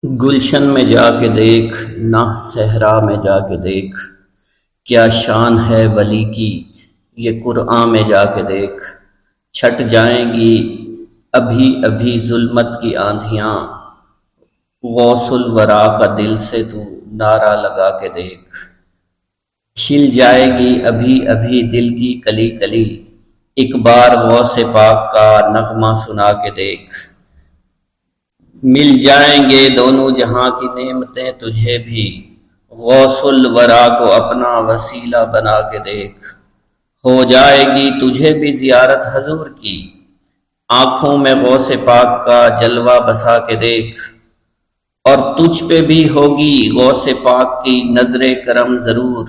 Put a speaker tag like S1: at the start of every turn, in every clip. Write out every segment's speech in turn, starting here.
S1: گلشن میں جا کے دیکھ، نہ صحرا میں جا کے دیکھ، کیا شان ہے ولی کی یہ قرآن میں جا کے دیکھ۔ چھٹ جائیں گی ابھی ابھی ظلمت کی آندھیاں، غوث الورا کا دل سے تو نعرہ لگا کے دیکھ۔ کھل جائے گی ابھی ابھی دل کی کلی کلی، ایک بار غوث پاک کا نغمہ سنا کے دیکھ۔ مل جائیں گے دونوں جہاں کی نعمتیں تجھے بھی، غوث الورا کو اپنا وسیلہ بنا کے دیکھ۔ ہو جائے گی تجھے بھی زیارت حضور کی، آنکھوں میں غوث پاک کا جلوہ بسا کے دیکھ۔ اور تجھ پہ بھی ہوگی غوث پاک کی نظر کرم ضرور،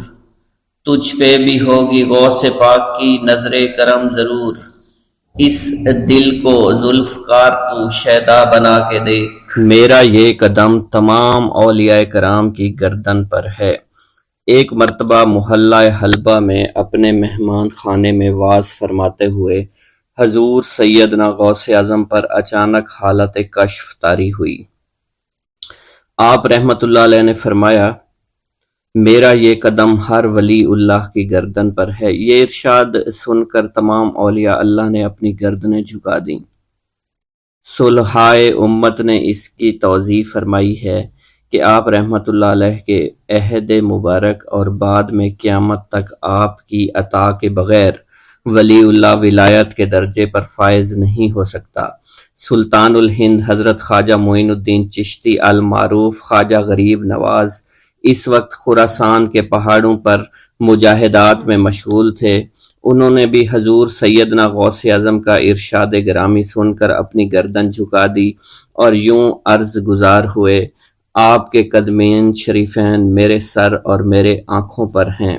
S1: تجھ پہ بھی ہوگی غوث پاک کی نظر کرم ضرور۔ اس دل کو ذوالفقار تو شیدا بنا کے دیکھ۔ میرا یہ قدم تمام اولیاء کرام کی گردن پر ہے۔ ایک مرتبہ محلہ حلبہ میں اپنے مہمان خانے میں وعظ فرماتے ہوئے حضور سیدنا غوث اعظم پر اچانک حالت کشف طاری ہوئی۔ آپ رحمت اللہ علیہ نے فرمایا، میرا یہ قدم ہر ولی اللہ کی گردن پر ہے۔ یہ ارشاد سن کر تمام اولیاء اللہ نے اپنی گردنیں جھکا دیں۔ صلحائے امت نے اس کی توضیح فرمائی ہے کہ آپ رحمت اللہ علیہ کے عہد مبارک اور بعد میں قیامت تک آپ کی عطا کے بغیر ولی اللہ ولایت کے درجے پر فائز نہیں ہو سکتا۔ سلطان الہند حضرت خواجہ معین الدین چشتی المعروف خواجہ غریب نواز اس وقت خراسان کے پہاڑوں پر مجاہدات میں مشغول تھے۔ انہوں نے بھی حضور سیدنا غوث اعظم کا ارشاد گرامی سن کر اپنی گردن جھکا دی اور یوں عرض گزار ہوئے، آپ کے قدمین شریفین میرے سر اور میرے آنکھوں پر ہیں۔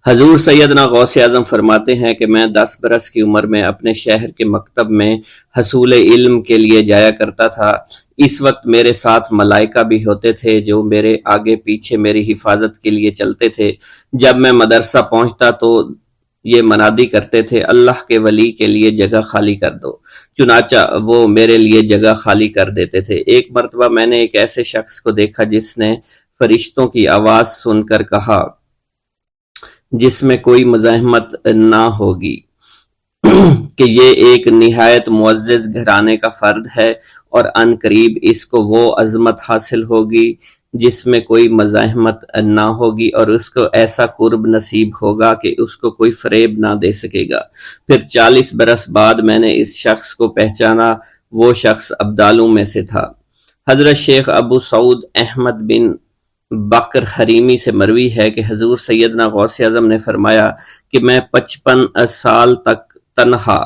S1: حضور سیدنا غوث اعظم فرماتے ہیں کہ میں 10 برس کی عمر میں اپنے شہر کے مکتب میں حصول علم کے لیے جایا کرتا تھا۔ اس وقت میرے ساتھ ملائکہ بھی ہوتے تھے جو میرے آگے پیچھے میری حفاظت کے لیے چلتے تھے۔ جب میں مدرسہ پہنچتا تو یہ منادی کرتے تھے، اللہ کے ولی کے لیے جگہ خالی کر دو۔ چنانچہ وہ میرے لیے جگہ خالی کر دیتے تھے۔ ایک مرتبہ میں نے ایک ایسے شخص کو دیکھا جس نے فرشتوں کی آواز سن کر کہا، جس میں کوئی مزاحمت نہ ہوگی، کہ یہ ایک نہایت معزز گھرانے کا فرد ہے اور عن قریب اس کو وہ عظمت حاصل ہوگی جس میں کوئی مزاحمت نہ ہوگی، اور اس کو ایسا قرب نصیب ہوگا کہ اس کو کوئی فریب نہ دے سکے گا۔ پھر 40 برس بعد میں نے اس شخص کو پہچانا، وہ شخص ابدالوں میں سے تھا۔ حضرت شیخ ابو سعود احمد بن بکر حریمی سے مروی ہے کہ حضور سیدنا غوث اعظم نے فرمایا کہ میں 55 سال تک تنہا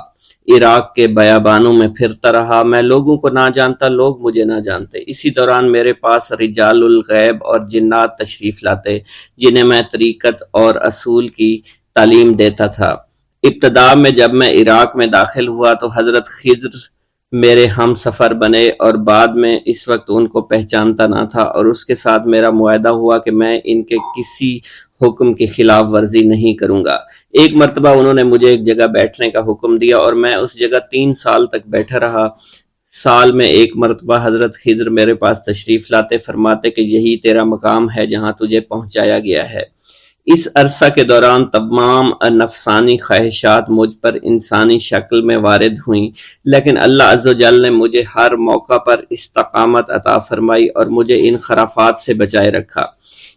S1: عراق کے بیابانوں میں پھرتا رہا۔ میں لوگوں کو نہ جانتا، لوگ مجھے نہ جانتے۔ اسی دوران میرے پاس رجال الغیب اور جنات تشریف لاتے جنہیں میں طریقت اور اصول کی تعلیم دیتا تھا۔ ابتدا میں جب میں عراق میں داخل ہوا تو حضرت خضر میرے ہم سفر بنے، اور بعد میں اس وقت ان کو پہچانتا نہ تھا، اور اس کے ساتھ میرا معاہدہ ہوا کہ میں ان کے کسی حکم کی خلاف ورزی نہیں کروں گا۔ ایک مرتبہ انہوں نے مجھے ایک جگہ بیٹھنے کا حکم دیا اور میں اس جگہ 3 سال تک بیٹھا رہا۔ سال میں ایک مرتبہ حضرت خضر میرے پاس تشریف لاتے، فرماتے کہ یہی تیرا مقام ہے جہاں تجھے پہنچایا گیا ہے۔ اس عرصہ کے دوران تمام نفسانی خواہشات مجھ پر انسانی شکل میں وارد ہوئیں، لیکن اللہ عز و جل نے مجھے ہر موقع پر استقامت عطا فرمائی اور مجھے ان خرافات سے بچائے رکھا۔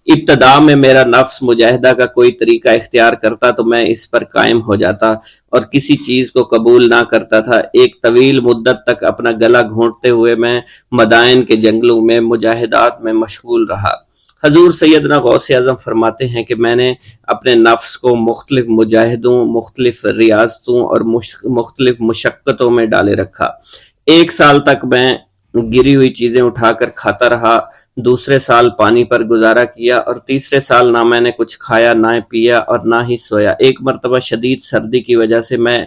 S1: ابتدا میں میرا نفس مجاہدہ کا کوئی طریقہ اختیار کرتا تو میں اس پر قائم ہو جاتا اور کسی چیز کو قبول نہ کرتا تھا۔ ایک طویل مدت تک اپنا گلا گھونٹتے ہوئے میں مدائن کے جنگلوں میں مجاہدات میں مشغول رہا۔ حضور سیدنا غوث اعظم فرماتے ہیں کہ میں نے اپنے نفس کو مختلف مجاہدوں، مختلف ریاضتوں اور مختلف مشقتوں میں ڈالے رکھا۔ 1 سال تک میں گری ہوئی چیزیں اٹھا کر کھاتا رہا، دوسرے سال پانی پر گزارا کیا، اور تیسرے سال نہ میں نے کچھ کھایا، نہ پیا اور نہ ہی سویا۔ ایک مرتبہ شدید سردی کی وجہ سے میں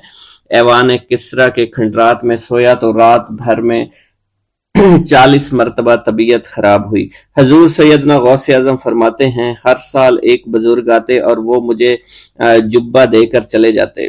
S1: ایوان کسریٰ کے کھنڈرات میں سویا تو رات بھر میں 40 مرتبہ طبیعت خراب ہوئی۔ حضور سیدنا غوث اعظم فرماتے ہیں، ہر سال ایک بزرگ آتے اور وہ مجھے جبہ دے کر چلے جاتے۔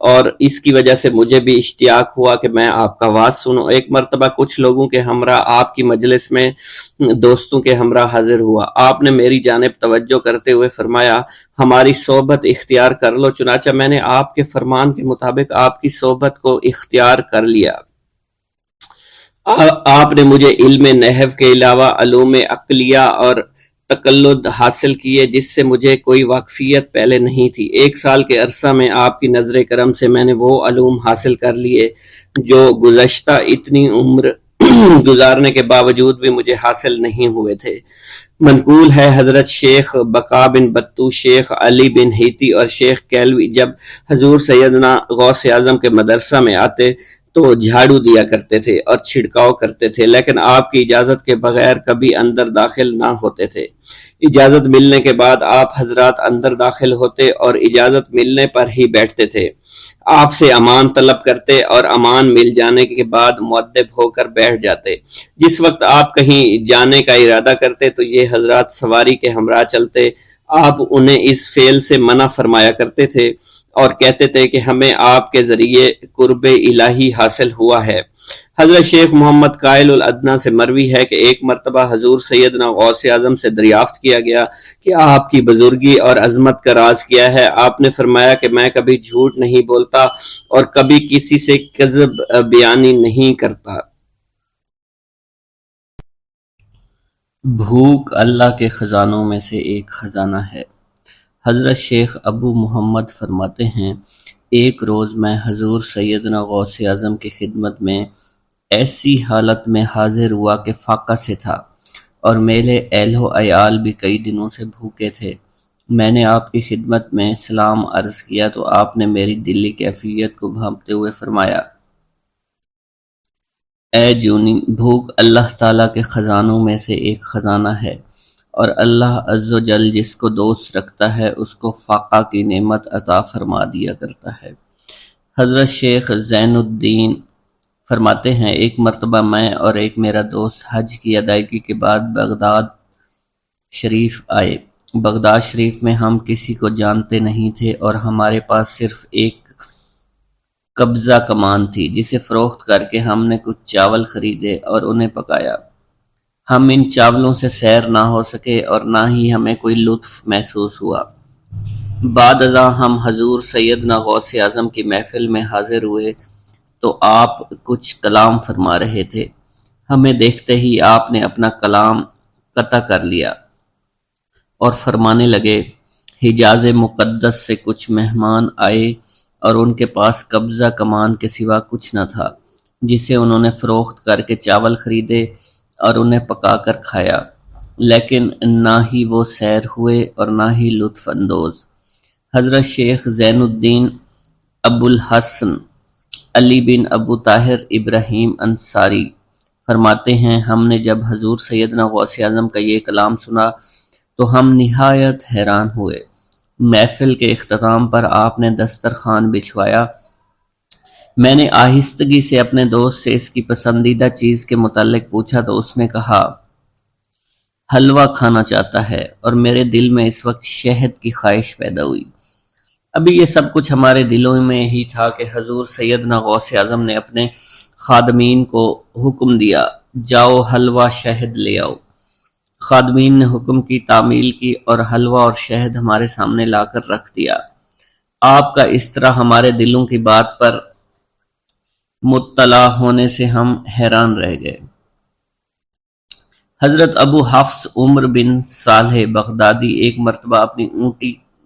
S1: اور اس کی وجہ سے مجھے بھی اشتیاق ہوا کہ میں آپ کا واز سنوں۔ ایک مرتبہ کچھ لوگوں کے ہمراہ آپ کی مجلس میں دوستوں کے ہمراہ حاضر ہوا۔ آپ نے میری جانب توجہ کرتے ہوئے فرمایا ہماری صحبت اختیار کر لو، چنانچہ میں نے آپ کے فرمان کے مطابق آپ کی صحبت کو اختیار کر لیا۔ آپ نے مجھے علم نحو کے علاوہ علوم عقلیہ اور تقلد حاصل کیے جس سے مجھے کوئی واقفیت پہلے نہیں تھی۔ 1 سال کے عرصہ میں آپ کی نظر کرم سے میں نے وہ علوم حاصل کر لیے جو گزشتہ اتنی عمر گزارنے کے باوجود بھی مجھے حاصل نہیں ہوئے تھے۔ منقول ہے حضرت شیخ بقا بن بطو، شیخ علی بن ہیتی اور شیخ کیلوی جب حضور سیدنا غوث اعظم کے مدرسہ میں آتے تو جھاڑو دیا کرتے تھے اور چھڑکاؤ کرتے تھے، لیکن آپ کی اجازت کے بغیر کبھی اندر داخل نہ ہوتے تھے۔ اجازت ملنے کے بعد آپ حضرات اندر داخل ہوتے اور اجازت ملنے پر ہی بیٹھتے تھے۔ آپ سے امان طلب کرتے اور امان مل جانے کے بعد مؤدب ہو کر بیٹھ جاتے۔ جس وقت آپ کہیں جانے کا ارادہ کرتے تو یہ حضرات سواری کے ہمراہ چلتے۔ آپ انہیں اس فعل سے منع فرمایا کرتے تھے اور کہتے تھے کہ ہمیں آپ کے ذریعے قرب الہی حاصل ہوا ہے۔ حضرت شیخ محمد قائل الادنیٰ سے مروی ہے کہ ایک مرتبہ حضور سیدنا غوث اعظم سے دریافت کیا گیا کہ آپ کی بزرگی اور عظمت کا راز کیا ہے؟ آپ نے فرمایا کہ میں کبھی جھوٹ نہیں بولتا اور کبھی کسی سے کذب بیانی نہیں کرتا۔ بھوک اللہ کے خزانوں میں سے ایک خزانہ ہے۔ حضرت شیخ ابو محمد فرماتے ہیں ایک روز میں حضور سیدنا غوث اعظم کی خدمت میں ایسی حالت میں حاضر ہوا کہ فاقہ سے تھا اور میرے اہل و عیال بھی کئی دنوں سے بھوکے تھے۔ میں نے آپ کی خدمت میں سلام عرض کیا تو آپ نے میری دلی کیفیت کو بھانپتے ہوئے فرمایا اے جونی، بھوک اللہ تعالیٰ کے خزانوں میں سے ایک خزانہ ہے اور اللہ عز و جل جس کو دوست رکھتا ہے اس کو فاقہ کی نعمت عطا فرما دیا کرتا ہے۔ حضرت شیخ زین الدین فرماتے ہیں ایک مرتبہ میں اور ایک میرا دوست حج کی ادائیگی کے بعد بغداد شریف آئے۔ بغداد شریف میں ہم کسی کو جانتے نہیں تھے اور ہمارے پاس صرف ایک قبضہ کمان تھی جسے فروخت کر کے ہم نے کچھ چاول خریدے اور انہیں پکایا۔ ہم ان چاولوں سے سیر نہ ہو سکے اور نہ ہی ہمیں کوئی لطف محسوس ہوا۔ بعد ازاں ہم حضور سیدنا غوث اعظم کی محفل میں حاضر ہوئے تو آپ کچھ کلام فرما رہے تھے۔ ہمیں دیکھتے ہی آپ نے اپنا کلام قطع کر لیا اور فرمانے لگے حجاز مقدس سے کچھ مہمان آئے اور ان کے پاس قبضہ کمان کے سوا کچھ نہ تھا جسے انہوں نے فروخت کر کے چاول خریدے اور انہیں پکا کر کھایا، لیکن نہ ہی وہ سیر ہوئے اور نہ ہی لطف اندوز۔ حضرت شیخ زین الدین ابو الحسن علی بن ابو طاہر ابراہیم انصاری فرماتے ہیں ہم نے جب حضور سیدنا غوث اعظم کا یہ کلام سنا تو ہم نہایت حیران ہوئے۔ محفل کے اختتام پر آپ نے دسترخوان بچھوایا۔ میں نے آہستگی سے اپنے دوست سے اس کی پسندیدہ چیز کے متعلق پوچھا تو اس نے کہا حلوہ کھانا چاہتا ہے اور میرے دل میں اس وقت شہد کی خواہش پیدا ہوئی۔ ابھی یہ سب کچھ ہمارے دلوں میں ہی تھا کہ حضور سیدنا غوث اعظم نے اپنے خادمین کو حکم دیا جاؤ حلوہ شہد لے آؤ۔ خادمین نے حکم کی تعمیل کی اور حلوہ اور شہد ہمارے سامنے لا کر رکھ دیا۔ آپ کا اس طرح ہمارے دلوں کی بات پر مطلع ہونے سے ہم حیران رہ گئے۔ حضرت ابو حفص عمر بن صالح بغدادی ایک مرتبہ اپنی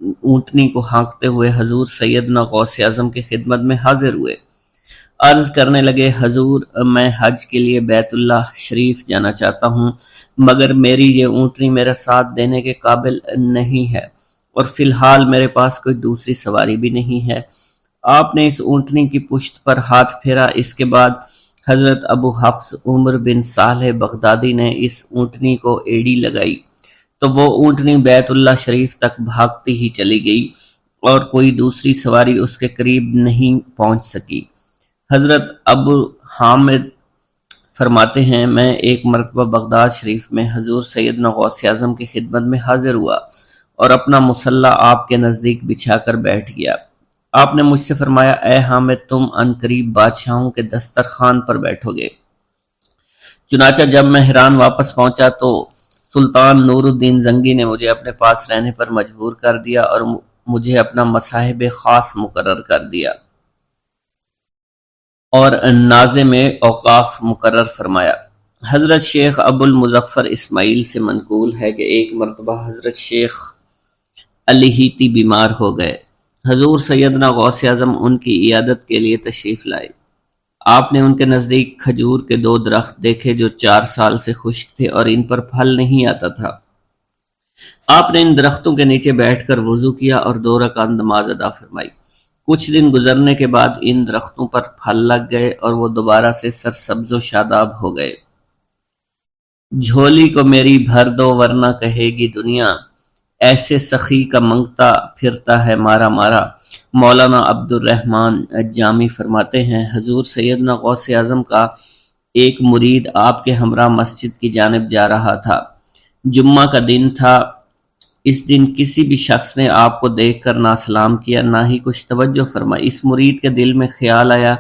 S1: اونٹنی کو ہانکتے ہوئے حضور سیدنا غوث اعظم کی خدمت میں حاضر ہوئے۔ عرض کرنے لگے حضور میں حج کے لیے بیت اللہ شریف جانا چاہتا ہوں مگر میری یہ اونٹنی میرا ساتھ دینے کے قابل نہیں ہے اور فی الحال میرے پاس کوئی دوسری سواری بھی نہیں ہے۔ آپ نے اس اونٹنی کی پشت پر ہاتھ پھیرا۔ اس کے بعد حضرت ابو حفص عمر بن صالح بغدادی نے اس اونٹنی کو ایڑی لگائی تو وہ اونٹنی بیت اللہ شریف تک بھاگتی ہی چلی گئی اور کوئی دوسری سواری اس کے قریب نہیں پہنچ سکی۔ حضرت ابو حامد فرماتے ہیں میں ایک مرتبہ بغداد شریف میں حضور سیدنا غوث اعظم کی خدمت میں حاضر ہوا اور اپنا مصلی آپ کے نزدیک بچھا کر بیٹھ گیا۔ آپ نے مجھ سے فرمایا اے حامد تم عنقریب بادشاہوں کے دسترخوان پر بیٹھو گے۔ چنانچہ جب میں حران واپس پہنچا تو سلطان نور الدین زنگی نے مجھے اپنے پاس رہنے پر مجبور کر دیا اور مجھے اپنا مصاحب خاص مقرر کر دیا اور ناظم اوقاف مقرر فرمایا۔ حضرت شیخ ابو المظفر اسماعیل سے منقول ہے کہ ایک مرتبہ حضرت شیخ الہیتی بیمار ہو گئے۔ حضور سیدنا غوث اعظم ان کی عیادت کے لیے تشریف لائے۔ آپ نے ان کے نزدیک کھجور کے 2 درخت دیکھے جو 4 سال سے خشک تھے اور ان پر پھل نہیں آتا تھا۔ آپ نے ان درختوں کے نیچے بیٹھ کر وضو کیا اور 2 رکعت نماز ادا فرمائی۔ کچھ دن گزرنے کے بعد ان درختوں پر پھل لگ گئے اور وہ دوبارہ سے سرسبز و شاداب ہو گئے۔ جھولی کو میری بھر دو ورنہ کہے گی دنیا، ایسے سخی کا منگتا پھرتا ہے مارا مارا۔ مولانا عبد الرحمن جامی فرماتے ہیں حضور سیدنا غوث اعظم کا ایک مرید آپ کے ہمراہ مسجد کی جانب جا رہا تھا۔ جمعہ کا دن تھا۔ اس دن کسی بھی شخص نے آپ کو دیکھ کر نہ سلام کیا نہ ہی کچھ توجہ فرمائی۔ اس مرید کے دل میں خیال آیا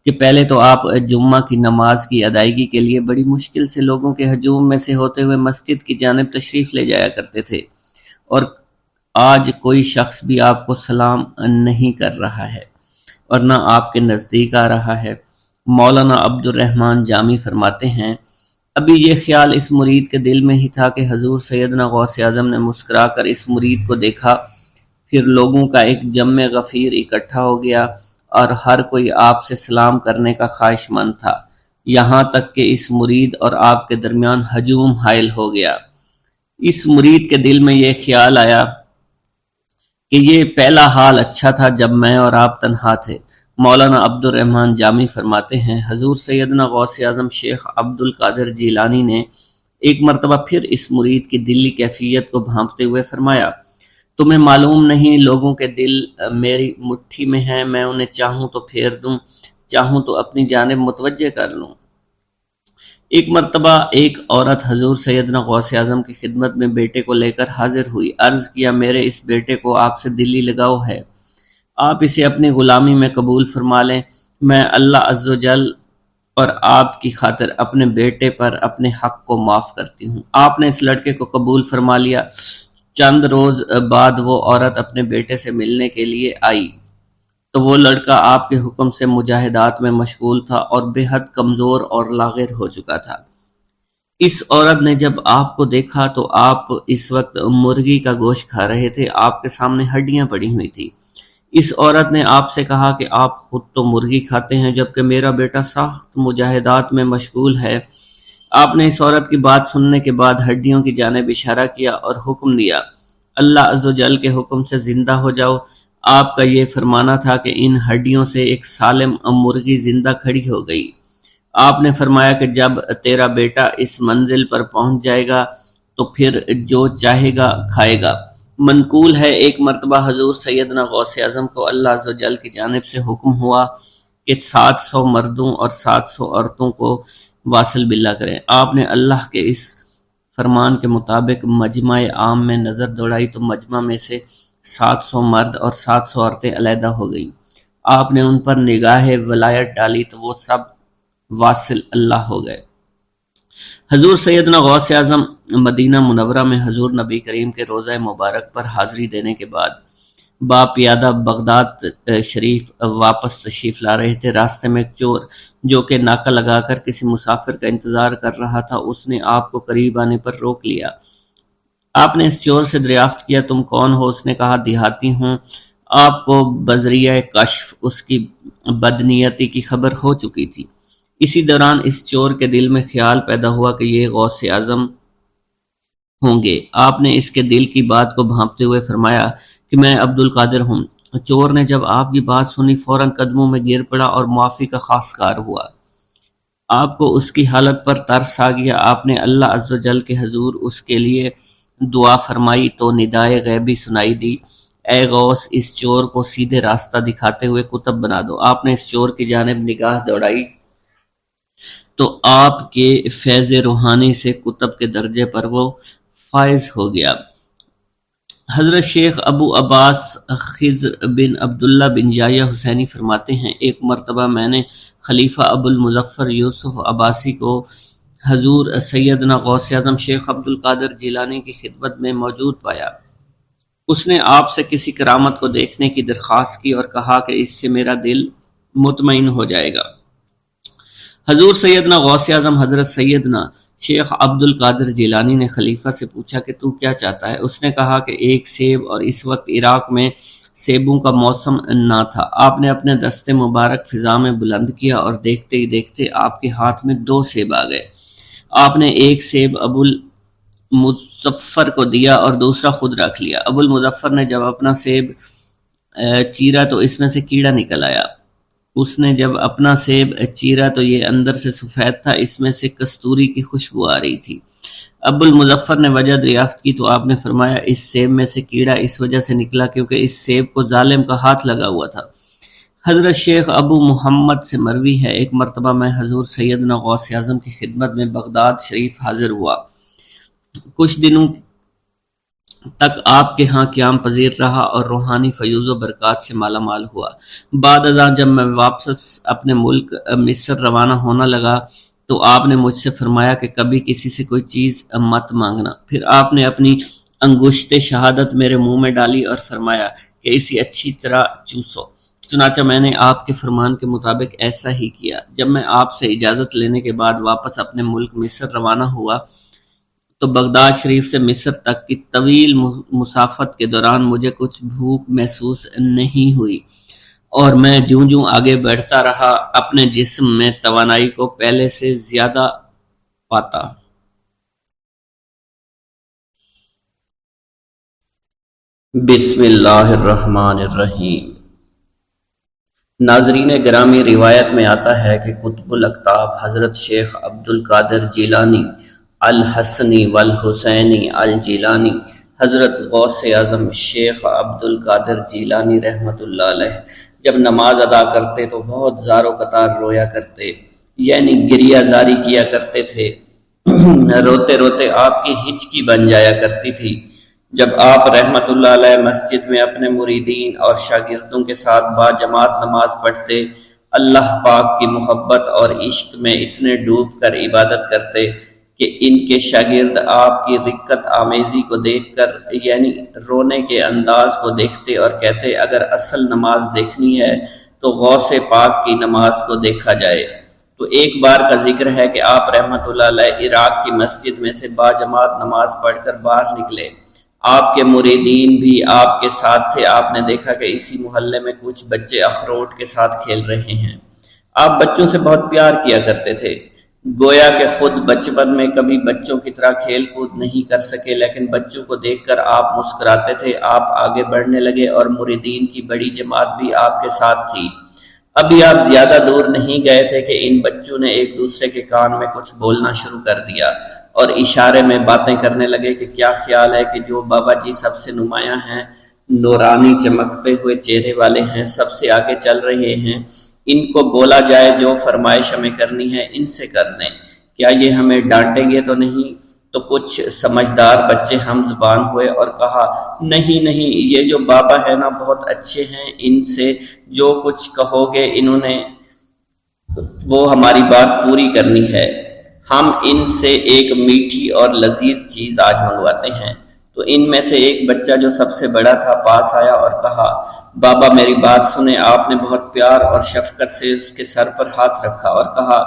S1: کہ پہلے تو آپ جمعہ کی نماز کی ادائیگی کے لیے بڑی مشکل سے لوگوں کے ہجوم میں سے ہوتے ہوئے مسجد کی جانب تشریف لے جایا کرتے تھے، اور آج کوئی شخص بھی آپ کو سلام نہیں کر رہا ہے اور نہ آپ کے نزدیک آ رہا ہے۔ مولانا عبد الرحمن جامی فرماتے ہیں ابھی یہ خیال اس مرید کے دل میں ہی تھا کہ حضور سیدنا غوث اعظم نے مسکرا کر اس مرید کو دیکھا، پھر لوگوں کا ایک جمع غفیر اکٹھا ہو گیا اور ہر کوئی آپ سے سلام کرنے کا خواہش مند تھا، یہاں تک کہ اس مرید اور آپ کے درمیان ہجوم حائل ہو گیا۔ اس مرید کے دل میں یہ خیال آیا کہ یہ پہلا حال اچھا تھا جب میں اور آپ تنہا تھے۔ مولانا عبد الرحمن جامی فرماتے ہیں حضور سیدنا غوث اعظم شیخ عبد القادر جیلانی نے ایک مرتبہ پھر اس مرید کی دلی کیفیت کو بھانپتے ہوئے فرمایا تمہیں معلوم نہیں لوگوں کے دل میری مٹھی میں ہیں، میں انہیں چاہوں تو پھیر دوں، چاہوں تو اپنی جانب متوجہ کر لوں۔ ایک مرتبہ ایک عورت حضور سیدنا غوث اعظم کی خدمت میں بیٹے کو لے کر حاضر ہوئی۔ عرض کیا میرے اس بیٹے کو آپ سے دلی لگاؤ ہے، آپ اسے اپنی غلامی میں قبول فرما لیں، میں اللہ عز و جل اور آپ کی خاطر اپنے بیٹے پر اپنے حق کو معاف کرتی ہوں۔ آپ نے اس لڑکے کو قبول فرما لیا۔ چند روز بعد وہ عورت اپنے بیٹے سے ملنے کے لیے آئی تو وہ لڑکا آپ کے حکم سے مجاہدات میں مشغول تھا اور بے حد کمزور اور لاغر ہو چکا تھا۔ اس عورت نے جب آپ کو دیکھا تو آپ اس وقت مرغی کا گوشت کھا رہے تھے، آپ کے سامنے ہڈیاں پڑی ہوئی تھی۔ اس عورت نے آپ سے کہا کہ آپ خود تو مرغی کھاتے ہیں جبکہ میرا بیٹا سخت مجاہدات میں مشغول ہے۔ آپ نے اس عورت کی بات سننے کے بعد ہڈیوں کی جانب اشارہ کیا اور حکم دیا اللہ عز و جل کے حکم سے زندہ ہو جاؤ۔ آپ کا یہ فرمانا تھا کہ ان ہڈیوں سے ایک سالم مرغی زندہ کھڑی ہو گئی۔ آپ نے فرمایا کہ جب تیرا بیٹا اس منزل پر پہنچ جائے گا تو پھر جو چاہے گا کھائے گا۔ منقول ہے ایک مرتبہ حضور سیدنا غوث اعظم کو اللہ عز و جل کی جانب سے حکم ہوا کہ 700 مردوں اور 700 عورتوں کو واصل باللہ کریں۔ آپ نے اللہ کے اس فرمان کے مطابق مجمع عام میں نظر دوڑائی تو مجمع میں سے 700 مرد اور 700 عورتیں علیحدہ ہو گئیں۔ آپ نے ان پر نگاہ ولایت ڈالی تو وہ سب واصل اللہ ہو گئے۔ حضور سیدنا غوث اعظم مدینہ منورہ میں حضور نبی کریم کے روضہ مبارک پر حاضری دینے کے بعد با پیادہ بغداد شریف واپس تشریف لا رہے تھے۔ راستے میں ایک چور جو کہ ناکہ لگا کر کسی مسافر کا انتظار کر رہا تھا، اس نے آپ کو قریب آنے پر روک لیا۔ آپ نے اس چور سے دریافت کیا تم کون ہو؟ اس نے کہا دیہاتی ہوں۔ آپ کو بذریعہ کشف اس کی بدنیتی کی خبر ہو چکی تھی۔ اسی دوران اس چور کے دل میں خیال پیدا ہوا کہ یہ غوث اعظم ہوں گے۔ آپ نے اس کے دل کی بات کو بھانپتے ہوئے فرمایا کہ میں عبد القادر ہوں۔ چور نے جب آپ کی بات سنی فوراً قدموں میں گر پڑا اور معافی کا خواستگار ہوا۔ آپ کو اس کی حالت پر ترس آ گیا۔ آپ نے اللہ عز و جل کے حضور اس کے لیے دعا فرمائی تو ندائے غیبی سنائی دی، اے غوث اس چور کو سیدھے راستہ دکھاتے ہوئے قطب بنا دو۔ آپ نے اس چور کی جانب نگاہ دوڑائی تو آپ کے فیض روحانی سے قطب کے درجے پر وہ فائز ہو گیا۔ حضرت شیخ ابو عباس خضر بن عبداللہ بن یحییٰ حسینی فرماتے ہیں، ایک مرتبہ میں نے خلیفہ ابو المظفر یوسف عباسی کو حضور سیدنا غوث اعظم شیخ عبد القادر جیلانی کی خدمت میں موجود پایا۔ اس نے آپ سے کسی کرامت کو دیکھنے کی درخواست کی اور کہا کہ اس سے میرا دل مطمئن ہو جائے گا۔ حضور سیدنا غوث اعظم حضرت سیدنا شیخ عبد القادر جیلانی نے خلیفہ سے پوچھا کہ تو کیا چاہتا ہے؟ اس نے کہا کہ ایک سیب، اور اس وقت عراق میں سیبوں کا موسم نہ تھا۔ آپ نے اپنے دست مبارک فضا میں بلند کیا اور دیکھتے ہی دیکھتے آپ کے ہاتھ میں 2 سیب آ گئے۔ آپ نے ایک سیب ابو المظفر کو دیا اور دوسرا خود رکھ لیا۔ ابو المظفر نے جب اپنا سیب چیرا تو اس میں سے کیڑا نکل آیا۔ اس نے جب اپنا سیب چیرا تو یہ اندر سے سفید تھا، اس میں سے کستوری کی خوشبو آ رہی تھی۔ ابو المظفر نے وجہ دریافت کی تو آپ نے فرمایا، اس سیب میں سے کیڑا اس وجہ سے نکلا کیونکہ اس سیب کو ظالم کا ہاتھ لگا ہوا تھا۔ حضرت شیخ ابو محمد سے مروی ہے، ایک مرتبہ میں حضور سیدنا غوث اعظم کی خدمت میں بغداد شریف حاضر ہوا۔ کچھ دنوں تک آپ کے ہاں قیام پذیر رہا اور روحانی فیوز و برکات سے مالا مال ہوا۔ بعد ازاں جب میں واپس اپنے ملک مصر روانہ ہونا لگا تو آپ نے مجھ سے فرمایا کہ کبھی کسی سے کوئی چیز مت مانگنا۔ پھر آپ نے اپنی انگشت شہادت میرے منہ میں ڈالی اور فرمایا کہ اسے اچھی طرح چوسو۔ چنانچہ میں نے آپ کے فرمان کے مطابق ایسا ہی کیا۔ جب میں آپ سے اجازت لینے کے بعد واپس اپنے ملک مصر روانہ ہوا تو بغداد شریف سے مصر تک کی طویل مسافت کے دوران مجھے کچھ بھوک محسوس نہیں ہوئی، اور میں جوں جوں آگے بڑھتا رہا اپنے جسم میں توانائی کو پہلے سے زیادہ پاتا۔ بسم اللہ الرحمن الرحیم۔ ناظرین گرامی، روایت میں آتا ہے کہ قطب الاقطاب حضرت شیخ عبد القادر جیلانی الحسنی والحسینی الجیلانی، حضرت غوث اعظم شیخ عبد القادر جیلانی رحمۃ اللہ علیہ جب نماز ادا کرتے تو بہت زار و قطار رویا کرتے، یعنی گریہ زاری کیا کرتے تھے۔ روتے روتے آپ کی ہچکی بن جایا کرتی تھی۔ جب آپ رحمت اللہ علیہ مسجد میں اپنے مریدین اور شاگردوں کے ساتھ با جماعت نماز پڑھتے، اللہ پاک کی محبت اور عشق میں اتنے ڈوب کر عبادت کرتے کہ ان کے شاگرد آپ کی رقت آمیزی کو دیکھ کر، یعنی رونے کے انداز کو دیکھتے اور کہتے، اگر اصل نماز دیکھنی ہے تو غوث پاک کی نماز کو دیکھا جائے۔ تو ایک بار کا ذکر ہے کہ آپ رحمت اللہ علیہ عراق کی مسجد میں سے با جماعت نماز پڑھ کر باہر نکلے۔ آپ کے مریدین بھی آپ کے ساتھ تھے۔ آپ نے دیکھا کہ اسی محلے میں کچھ بچے اخروٹ کے ساتھ کھیل رہے ہیں۔ آپ بچوں سے بہت پیار کیا کرتے تھے، گویا کہ خود بچپن میں کبھی بچوں کی طرح کھیل کود نہیں کر سکے، لیکن بچوں کو دیکھ کر آپ مسکراتے تھے۔ آپ آگے بڑھنے لگے اور مریدین کی بڑی جماعت بھی آپ کے ساتھ تھی۔ ابھی آپ زیادہ دور نہیں گئے تھے کہ ان بچوں نے ایک دوسرے کے کان میں کچھ بولنا شروع کر دیا اور اشارے میں باتیں کرنے لگے کہ کیا خیال ہے کہ جو بابا جی سب سے نمایاں ہیں، نورانی چمکتے ہوئے چہرے والے ہیں، سب سے آگے چل رہے ہیں، ان کو بولا جائے جو فرمائش ہمیں کرنی ہے ان سے کر دیں، کیا یہ ہمیں ڈانٹیں گے تو نہیں؟ تو کچھ سمجھدار بچے ہم زبان ہوئے اور کہا، نہیں نہیں، یہ جو بابا ہے نا بہت اچھے ہیں، ان سے جو کچھ کہو گے انہوں نے وہ ہماری بات پوری کرنی ہے، ہم ان سے ایک میٹھی اور لذیذ چیز آج منگواتے ہیں۔ تو ان میں سے ایک بچہ جو سب سے بڑا تھا پاس آیا اور کہا، بابا میری بات سنیں۔ آپ نے بہت پیار اور شفقت سے اس کے سر پر ہاتھ رکھا اور کہا،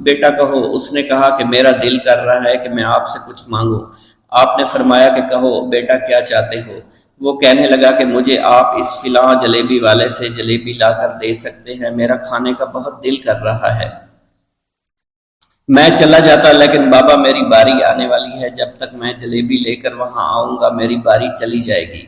S1: بیٹا کہو۔ اس نے کہا کہ میرا دل کر رہا ہے کہ میں آپ سے کچھ مانگوں۔ آپ نے فرمایا کہ کہو بیٹا کیا چاہتے ہو؟ وہ کہنے لگا کہ مجھے آپ اس فلاں جلیبی والے سے جلیبی لا کر دے سکتے ہیں، میرا کھانے کا بہت دل کر رہا ہے۔ میں چلا جاتا، لیکن بابا میری باری آنے والی ہے، جب تک میں جلیبی لے کر وہاں آؤں گا میری باری چلی جائے گی۔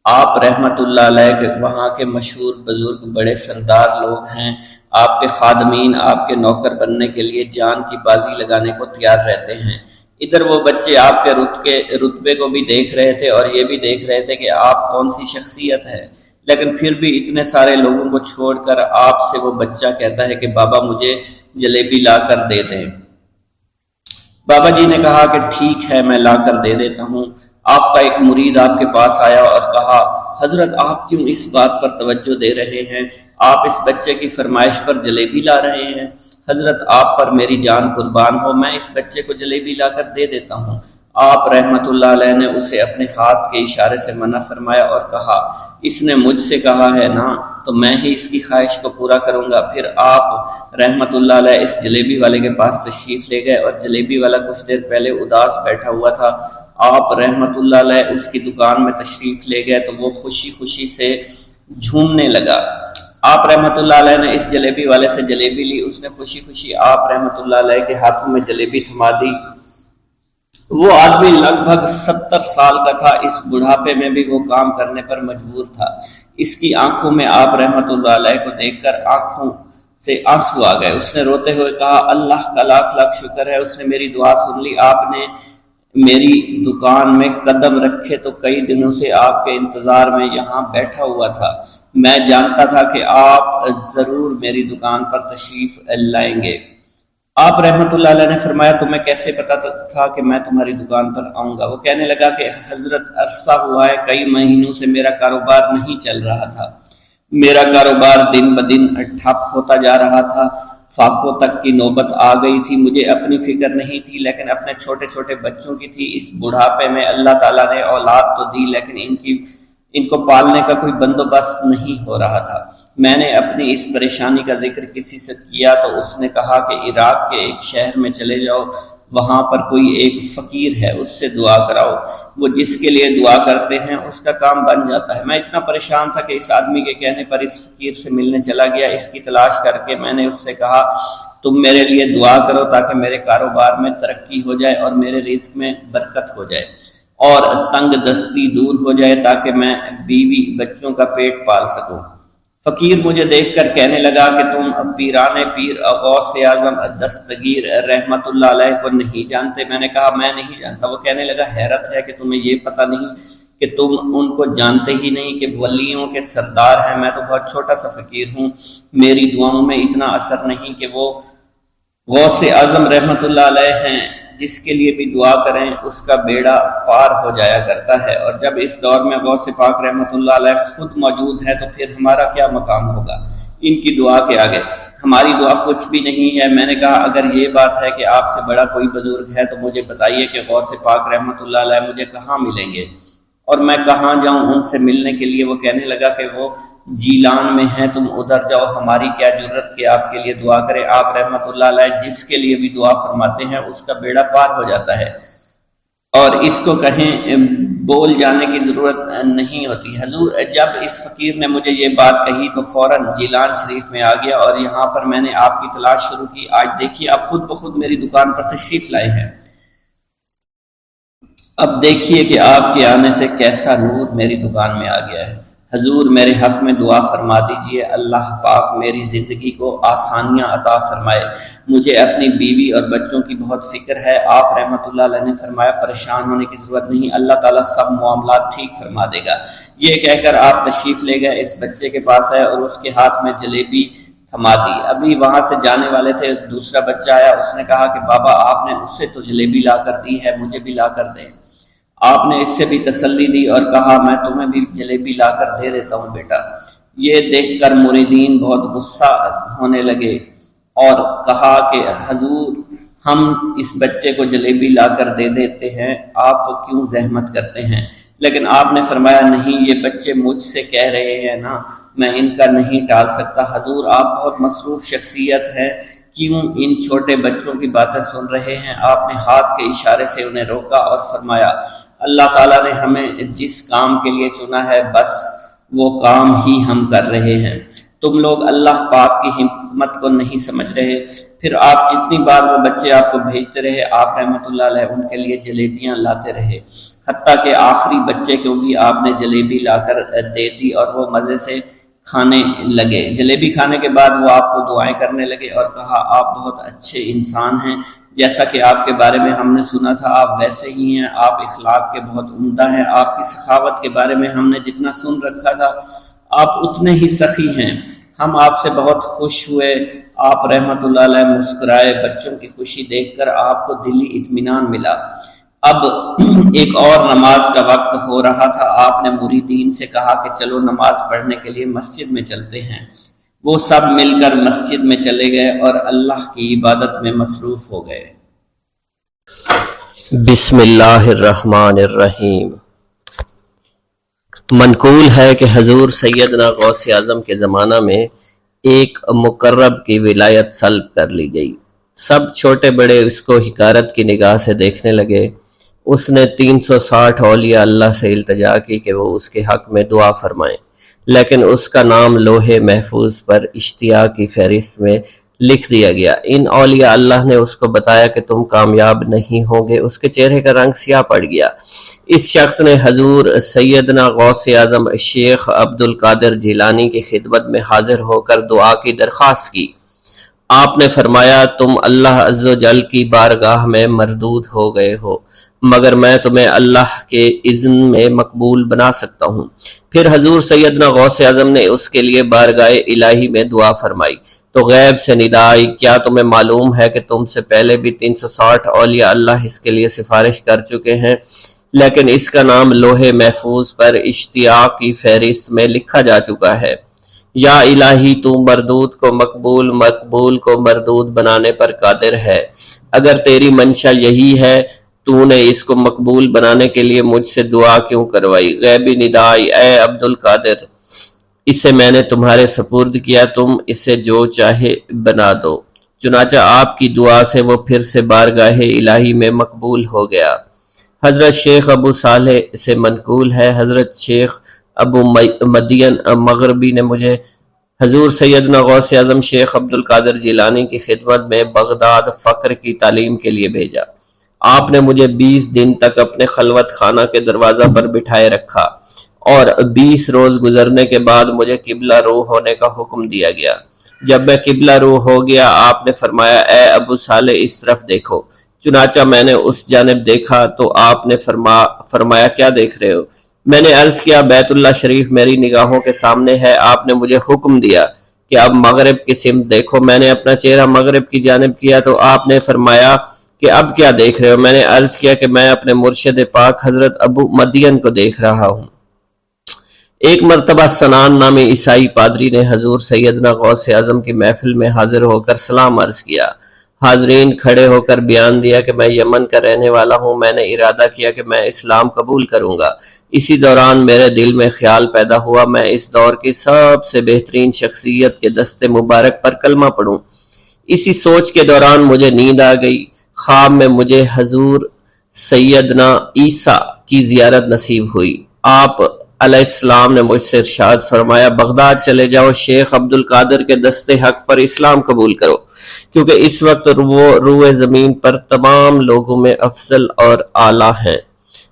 S1: آپ رحمت اللہ علیہ کے وہاں کے مشہور بزرگ بڑے سردار لوگ ہیں، آپ کے خادمین آپ کے نوکر بننے کے لیے جان کی بازی لگانے کو تیار رہتے ہیں۔ ادھر وہ بچے آپ کے رتبے کو بھی دیکھ رہے تھے اور یہ بھی دیکھ رہے تھے کہ آپ کون سی شخصیت ہے، لیکن پھر بھی اتنے سارے لوگوں کو چھوڑ کر آپ سے وہ بچہ کہتا ہے کہ بابا مجھے جلیبی لا کر دے دیں۔ بابا جی نے کہا کہ ٹھیک ہے میں لا کر دے دیتا ہوں۔ آپ کا ایک مرید آپ کے پاس آیا اور کہا حضرت آپ کیوں اس بات پر توجہ دے رہے ہیں، آپ اس بچے کی فرمائش پر جلیبی لا رہے ہیں؟ حضرت آپ پر میری جان قربان ہو، میں اس بچے کو جلیبی لا کر دے دیتا ہوں۔ آپ رحمت اللہ علیہ نے اسے اپنے ہاتھ کے اشارے سے منع فرمایا اور کہا اس نے مجھ سے کہا ہے نا تو میں ہی اس کی خواہش کو پورا کروں گا۔ پھر آپ رحمت اللہ علیہ اس جلیبی والے کے پاس تشریف لے گئے اور جلیبی والا کچھ دیر پہلے اداس بیٹھا ہوا تھا۔ آپ رحمت اللہ علیہ اس کی دکان میں تشریف لے گئے تو وہ خوشی خوشی سے جھومنے لگا۔ آپ رحمت اللہ علیہ نے اس جلیبی والے سے جلیبی لی، اس نے خوشی خوشی آپ رحمت اللہ علیہ کے ہاتھوں میں جلیبی تھما دی۔ وہ آدمی لگ بھگ 70 سال کا تھا، اس بڑھاپے میں بھی وہ کام کرنے پر مجبور تھا۔ اس کی آنکھوں میں آپ رحمت اللہ علیہ کو دیکھ کر آنکھوں سے آنسو آ گئے۔ اس نے روتے ہوئے کہا اللہ کا لاکھ لاکھ شکر ہے، اس نے میری دعا سن لی۔ آپ نے میری دکان میں قدم رکھے تو کئی دنوں سے آپ کے انتظار میں یہاں بیٹھا ہوا تھا۔ میں جانتا تھا کہ آپ ضرور میری دکان پر تشریف لائیں گے۔ آپ رحمت اللہ علیہ نے فرمایا تمہیں کیسے پتا تھا کہ میں تمہاری دکان پر آؤں گا؟ وہ کہنے لگا کہ حضرت عرصہ ہوا ہے، کئی مہینوں سے میرا کاروبار نہیں چل رہا تھا، میرا کاروبار دن بدن ٹھپ ہوتا جا رہا تھا، فاقوں تک کی نوبت آ گئی تھی۔ مجھے اپنی فکر نہیں تھی لیکن اپنے چھوٹے چھوٹے بچوں کی تھی۔ اس بڑھاپے میں اللہ تعالیٰ نے اولاد تو دی لیکن ان کو پالنے کا کوئی بندوبست نہیں ہو رہا تھا۔ میں نے اپنی اس پریشانی کا ذکر کسی سے کیا تو اس نے کہا کہ عراق کے ایک شہر میں چلے جاؤ، وہاں پر کوئی ایک فقیر ہے، اس سے دعا کراؤ، وہ جس کے لیے دعا کرتے ہیں اس کا کام بن جاتا ہے۔ میں اتنا پریشان تھا کہ اس آدمی کے کہنے پر اس فقیر سے ملنے چلا گیا۔ اس کی تلاش کر کے میں نے اس سے کہا تم میرے لیے دعا کرو تاکہ میرے کاروبار میں ترقی ہو جائے اور میرے رزق میں برکت ہو جائے اور تنگ دستی دور ہو جائے تاکہ میں بیوی بچوں کا پیٹ پال سکوں۔ فقیر مجھے دیکھ کر کہنے لگا کہ تم پیران پیر غوث اعظم دستگیر رحمت اللہ علیہ کو نہیں جانتے؟ میں نے کہا میں نہیں جانتا۔ وہ کہنے لگا حیرت ہے کہ تمہیں یہ پتہ نہیں کہ تم ان کو جانتے ہی نہیں کہ ولیوں کے سردار ہیں۔ میں تو بہت چھوٹا سا فقیر ہوں، میری دعاؤں میں اتنا اثر نہیں کہ وہ غوث اعظم رحمت اللہ علیہ ہیں، جس کے لیے بھی دعا کریں اس کا بیڑا پار ہو جایا کرتا ہے، اور جب اس دور میں غوث پاک رحمت اللہ علیہ خود موجود ہے تو پھر ہمارا کیا مقام ہوگا ان کی دعا کے آگے؟ ہماری دعا کچھ بھی نہیں ہے۔ میں نے کہا اگر یہ بات ہے کہ آپ سے بڑا کوئی بزرگ ہے تو مجھے بتائیے کہ غوث پاک رحمت اللہ علیہ مجھے کہاں ملیں گے اور میں کہاں جاؤں ان سے ملنے کے لیے؟ وہ کہنے لگا کہ وہ جیلان میں ہیں، تم ادھر جاؤ، ہماری کیا جرت کہ آپ کے لیے دعا کریں۔ آپ رحمت اللہ علیہ جس کے لیے بھی دعا فرماتے ہیں اس کا بیڑا پار ہو جاتا ہے اور اس کو کہیں بول جانے کی ضرورت نہیں ہوتی۔ حضور جب اس فقیر نے مجھے یہ بات کہی تو فوراً جیلان شریف میں آ گیا اور یہاں پر میں نے آپ کی تلاش شروع کی۔ آج دیکھیے آپ خود بخود میری دکان پر تشریف لائے ہیں۔ اب دیکھیے کہ آپ کے آنے سے کیسا نور میری دکان میں آ گیا ہے۔ حضور میرے حق میں دعا فرما دیجئے، اللہ پاک میری زندگی کو آسانیاں عطا فرمائے، مجھے اپنی بیوی اور بچوں کی بہت فکر ہے۔ آپ رحمت اللہ علیہ نے فرمایا پریشان ہونے کی ضرورت نہیں، اللہ تعالیٰ سب معاملات ٹھیک فرما دے گا۔ یہ کہہ کر آپ تشریف لے گئے، اس بچے کے پاس آئے اور اس کے ہاتھ میں جلیبی تھما دی۔ ابھی وہاں سے جانے والے تھے، دوسرا بچہ آیا، اس نے کہا کہ بابا آپ نے اسے تو جلیبی لا کر دی ہے، مجھے بھی لا کر دیں۔ آپ نے اس سے بھی تسلی دی اور کہا میں تمہیں بھی جلیبی لا کر دے دیتا ہوں بیٹا۔ یہ دیکھ کر مریدین بہت غصہ ہونے لگے اور کہا کہ حضور ہم اس بچے کو جلیبی لا کر دے دیتے ہیں، آپ کیوں زحمت کرتے ہیں؟ لیکن آپ نے فرمایا نہیں، یہ بچے مجھ سے کہہ رہے ہیں نا، میں ان کا نہیں ٹال سکتا۔ حضور آپ بہت مصروف شخصیت ہے، کیوں ان چھوٹے بچوں کی باتیں سن رہے ہیں؟ آپ نے ہاتھ کے اشارے سے انہیں روکا اور فرمایا اللہ تعالیٰ نے ہمیں جس کام کے لیے چنا ہے بس وہ کام ہی ہم کر رہے ہیں، تم لوگ اللہ پاک کی حکمت کو نہیں سمجھ رہے۔ پھر آپ جتنی بار وہ بچے آپ کو بھیجتے رہے، آپ رحمت اللہ علیہ ان کے لیے جلیبیاں لاتے رہے، حتیٰ کہ آخری بچے کو بھی آپ نے جلیبی لا کر دے دی اور وہ مزے سے کھانے لگے۔ جلیبی کھانے کے بعد وہ آپ کو دعائیں کرنے لگے اور کہا آپ بہت اچھے انسان ہیں، جیسا کہ آپ کے بارے میں ہم نے سنا تھا آپ ویسے ہی ہیں، آپ اخلاق کے بہت عمدہ ہیں، آپ کی سخاوت کے بارے میں ہم نے جتنا سن رکھا تھا آپ اتنے ہی سخی ہیں، ہم آپ سے بہت خوش ہوئے۔ آپ رحمت اللہ علیہ مسکرائے، بچوں کی خوشی دیکھ کر آپ کو دلی اطمینان ملا۔ اب ایک اور نماز کا وقت ہو رہا تھا۔ آپ نے مریدین سے کہا کہ چلو نماز پڑھنے کے لیے مسجد میں چلتے ہیں۔ وہ سب مل کر مسجد میں چلے گئے اور اللہ کی عبادت میں مصروف ہو گئے۔ بسم اللہ الرحمن الرحیم۔ منقول ہے کہ حضور سیدنا غوث اعظم کے زمانہ میں ایک مقرب کی ولایت سلب کر لی گئی۔ سب چھوٹے بڑے اس کو حقارت کی نگاہ سے دیکھنے لگے۔ اس نے 360 اولیاء اللہ سے التجا کی کہ وہ اس کے حق میں دعا فرمائیں، لیکن اس کا نام لوح محفوظ پر اشتیاق کی فہرست میں لکھ دیا گیا۔ ان اولیاء اللہ نے اس کو بتایا کہ تم کامیاب نہیں ہوں گے۔ اس کے چہرے کا رنگ سیاہ پڑ گیا۔ اس شخص نے حضور سیدنا غوث اعظم شیخ عبد القادر جیلانی کی خدمت میں حاضر ہو کر دعا کی درخواست کی۔ آپ نے فرمایا تم اللہ عز و جل کی بارگاہ میں مردود ہو گئے ہو، مگر میں تمہیں اللہ کے اذن میں مقبول بنا سکتا ہوں۔ پھر حضور سیدنا غوث اعظم نے اس کے لیے بارگاہ الہی میں دعا فرمائی تو غیب سے ندا آئی، کیا تمہیں معلوم ہے کہ تم سے پہلے بھی 360 اولیاء اللہ اس کے لیے سفارش کر چکے ہیں، لیکن اس کا نام لوح محفوظ پر اشتیاق کی فہرست میں لکھا جا چکا ہے۔ یا الہی تو مردود کو مقبول، مقبول کو مردود بنانے پر قادر ہے۔ اگر تیری منشا یہی ہے، تو نے اس کو مقبول بنانے کے لیے مجھ سے دعا کیوں کروائی؟ غیبی ندائی، اے عبد القادر، اسے میں نے تمہارے سپرد کیا، تم اسے جو چاہے بنا دو۔ چنانچہ آپ کی دعا سے وہ پھر سے بارگاہ الہی میں مقبول ہو گیا۔ حضرت شیخ ابو صالح سے منقول ہے، حضرت شیخ ابو مدین مغربی نے مجھے حضور سیدنا غوث اعظم شیخ عبد القادر جیلانی کی خدمت میں بغداد فقر کی تعلیم کے لیے بھیجا۔ آپ نے مجھے 20 دن تک اپنے خلوت خانہ کے دروازہ پر بٹھائے رکھا اور 20 روز گزرنے کے بعد مجھے قبلہ رو ہونے کا حکم دیا گیا۔ جب میں قبلہ رو ہو گیا، آپ نے فرمایا اے ابو صالح اس طرف دیکھو۔ چنانچہ میں نے اس جانب دیکھا تو آپ نے فرمایا کیا دیکھ رہے ہو؟ میں نے عرض کیا بیت اللہ شریف میری نگاہوں کے سامنے ہے۔ آپ نے مجھے حکم دیا کہ اب مغرب کی سمت دیکھو۔ میں نے اپنا چہرہ مغرب کی جانب کیا تو آپ نے فرمایا کہ اب کیا دیکھ رہے ہو؟ میں نے عرض کیا کہ میں اپنے مرشد پاک حضرت ابو مدین کو دیکھ رہا ہوں۔ ایک مرتبہ سنان نامی عیسائی پادری نے حضور سیدنا غوث اعظم کی محفل میں حاضر ہو کر سلام عرض کیا۔ حاضرین کھڑے ہو کر بیان دیا کہ میں یمن کا رہنے والا ہوں، میں نے ارادہ کیا کہ میں اسلام قبول کروں گا۔ اسی دوران میرے دل میں خیال پیدا ہوا میں اس دور کی سب سے بہترین شخصیت کے دست مبارک پر کلمہ پڑھوں۔ اسی سوچ کے دوران مجھے نیند آ گئی۔ خواب میں مجھے حضور سیدنا عیسیٰ کی زیارت نصیب ہوئی۔ آپ علیہ السلام نے مجھ سے ارشاد فرمایا بغداد چلے جاؤ، شیخ عبد القادر کے دست حق پر اسلام قبول کرو، کیونکہ اس وقت وہ روئے زمین پر تمام لوگوں میں افضل اور اعلیٰ ہیں۔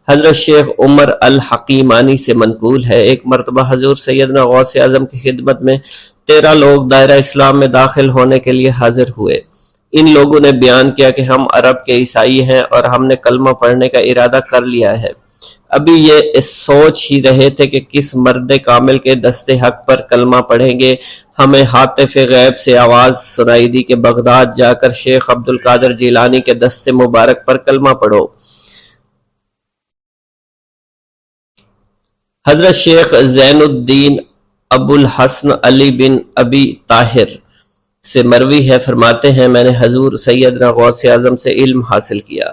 S1: حضرت شیخ عمر الحکیمانی سے منقول ہے، ایک مرتبہ حضور سیدنا غوث اعظم کی خدمت میں 13 لوگ دائرہ اسلام میں داخل ہونے کے لیے حاضر ہوئے۔ ان لوگوں نے بیان کیا کہ ہم عرب کے عیسائی ہیں اور ہم نے کلمہ پڑھنے کا ارادہ کر لیا ہے۔ ابھی یہ سوچ ہی رہے تھے کہ کس مرد کامل کے دست حق پر کلمہ پڑھیں گے، ہمیں ہاتف غیب سے آواز سنائی دی کہ بغداد جا کر شیخ عبد القادر جیلانی کے دست مبارک پر کلمہ پڑھو۔ حضرت شیخ زین الدین ابو الحسن علی بن ابی طاہر سے مروی ہے، فرماتے ہیں میں نے حضور سیدنا غوث اعظم سے علم حاصل کیا۔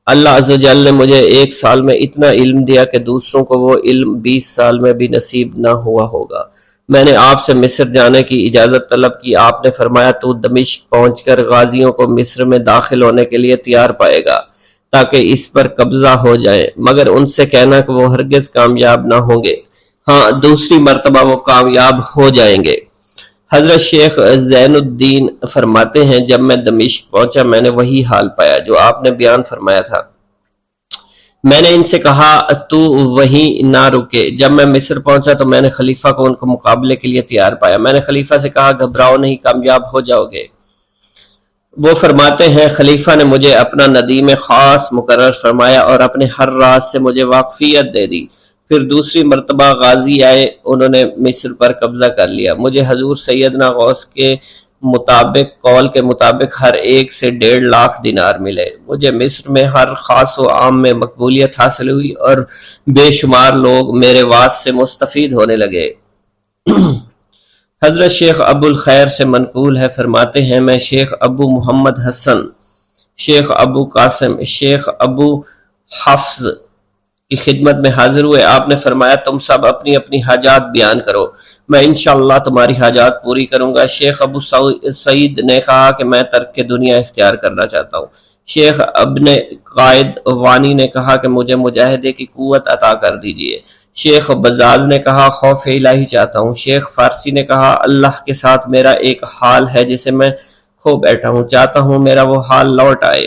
S1: اللہ عز و جل نے مجھے 1 سال میں اتنا علم دیا کہ دوسروں کو وہ علم 20 سال میں بھی نصیب نہ ہوا ہوگا۔ میں نے آپ سے مصر جانے کی اجازت طلب کی۔ آپ نے فرمایا تو دمشق پہنچ کر غازیوں کو مصر میں داخل ہونے کے لیے تیار پائے گا تاکہ اس پر قبضہ ہو جائے، مگر ان سے کہنا کہ وہ ہرگز کامیاب نہ ہوں گے، ہاں دوسری مرتبہ وہ کامیاب ہو جائیں گے۔ حضرت شیخ زین الدین فرماتے ہیں جب میں دمشق پہنچا میں نے وہی حال پایا جو آپ نے بیان فرمایا تھا۔ میں نے ان سے کہا تو وہیں نہ رکے۔ جب میں مصر پہنچا تو میں نے خلیفہ کو ان کو مقابلے کے لیے تیار پایا۔ میں نے خلیفہ سے کہا گھبراؤ نہیں، کامیاب ہو جاؤ گے۔ وہ فرماتے ہیں خلیفہ نے مجھے اپنا ندیم خاص مقرر فرمایا اور اپنے ہر راز سے مجھے واقفیت دے دی۔ پھر دوسری مرتبہ غازی آئے، انہوں نے مصر پر قبضہ کر لیا۔ مجھے حضور سیدنا غوث کے مطابق قول کے مطابق ہر ایک سے 1.5 لاکھ دینار ملے۔ مجھے مصر میں ہر خاص و عام میں مقبولیت حاصل ہوئی اور بے شمار لوگ میرے وعظ سے مستفید ہونے لگے۔ حضرت شیخ ابو الخیر سے منقول ہے، فرماتے ہیں میں شیخ ابو محمد حسن، شیخ ابو قاسم، شیخ ابو حفظ کی خدمت میں حاضر ہوئے۔ آپ نے فرمایا تم سب اپنی اپنی حاجات بیان کرو، میں انشاءاللہ تمہاری حاجات پوری کروں گا۔ شیخ ابو سعید نے کہا کہ میں ترک دنیا اختیار کرنا چاہتا ہوں۔ شیخ ابن قائد وانی نے کہا کہ مجھے مجاہدے کی قوت عطا کر دیجئے۔ شیخ بزاز نے کہا خوف الہی چاہتا ہوں۔ شیخ فارسی نے کہا اللہ کے ساتھ میرا ایک حال ہے جسے میں کھو بیٹھا ہوں، چاہتا ہوں میرا وہ حال لوٹ آئے۔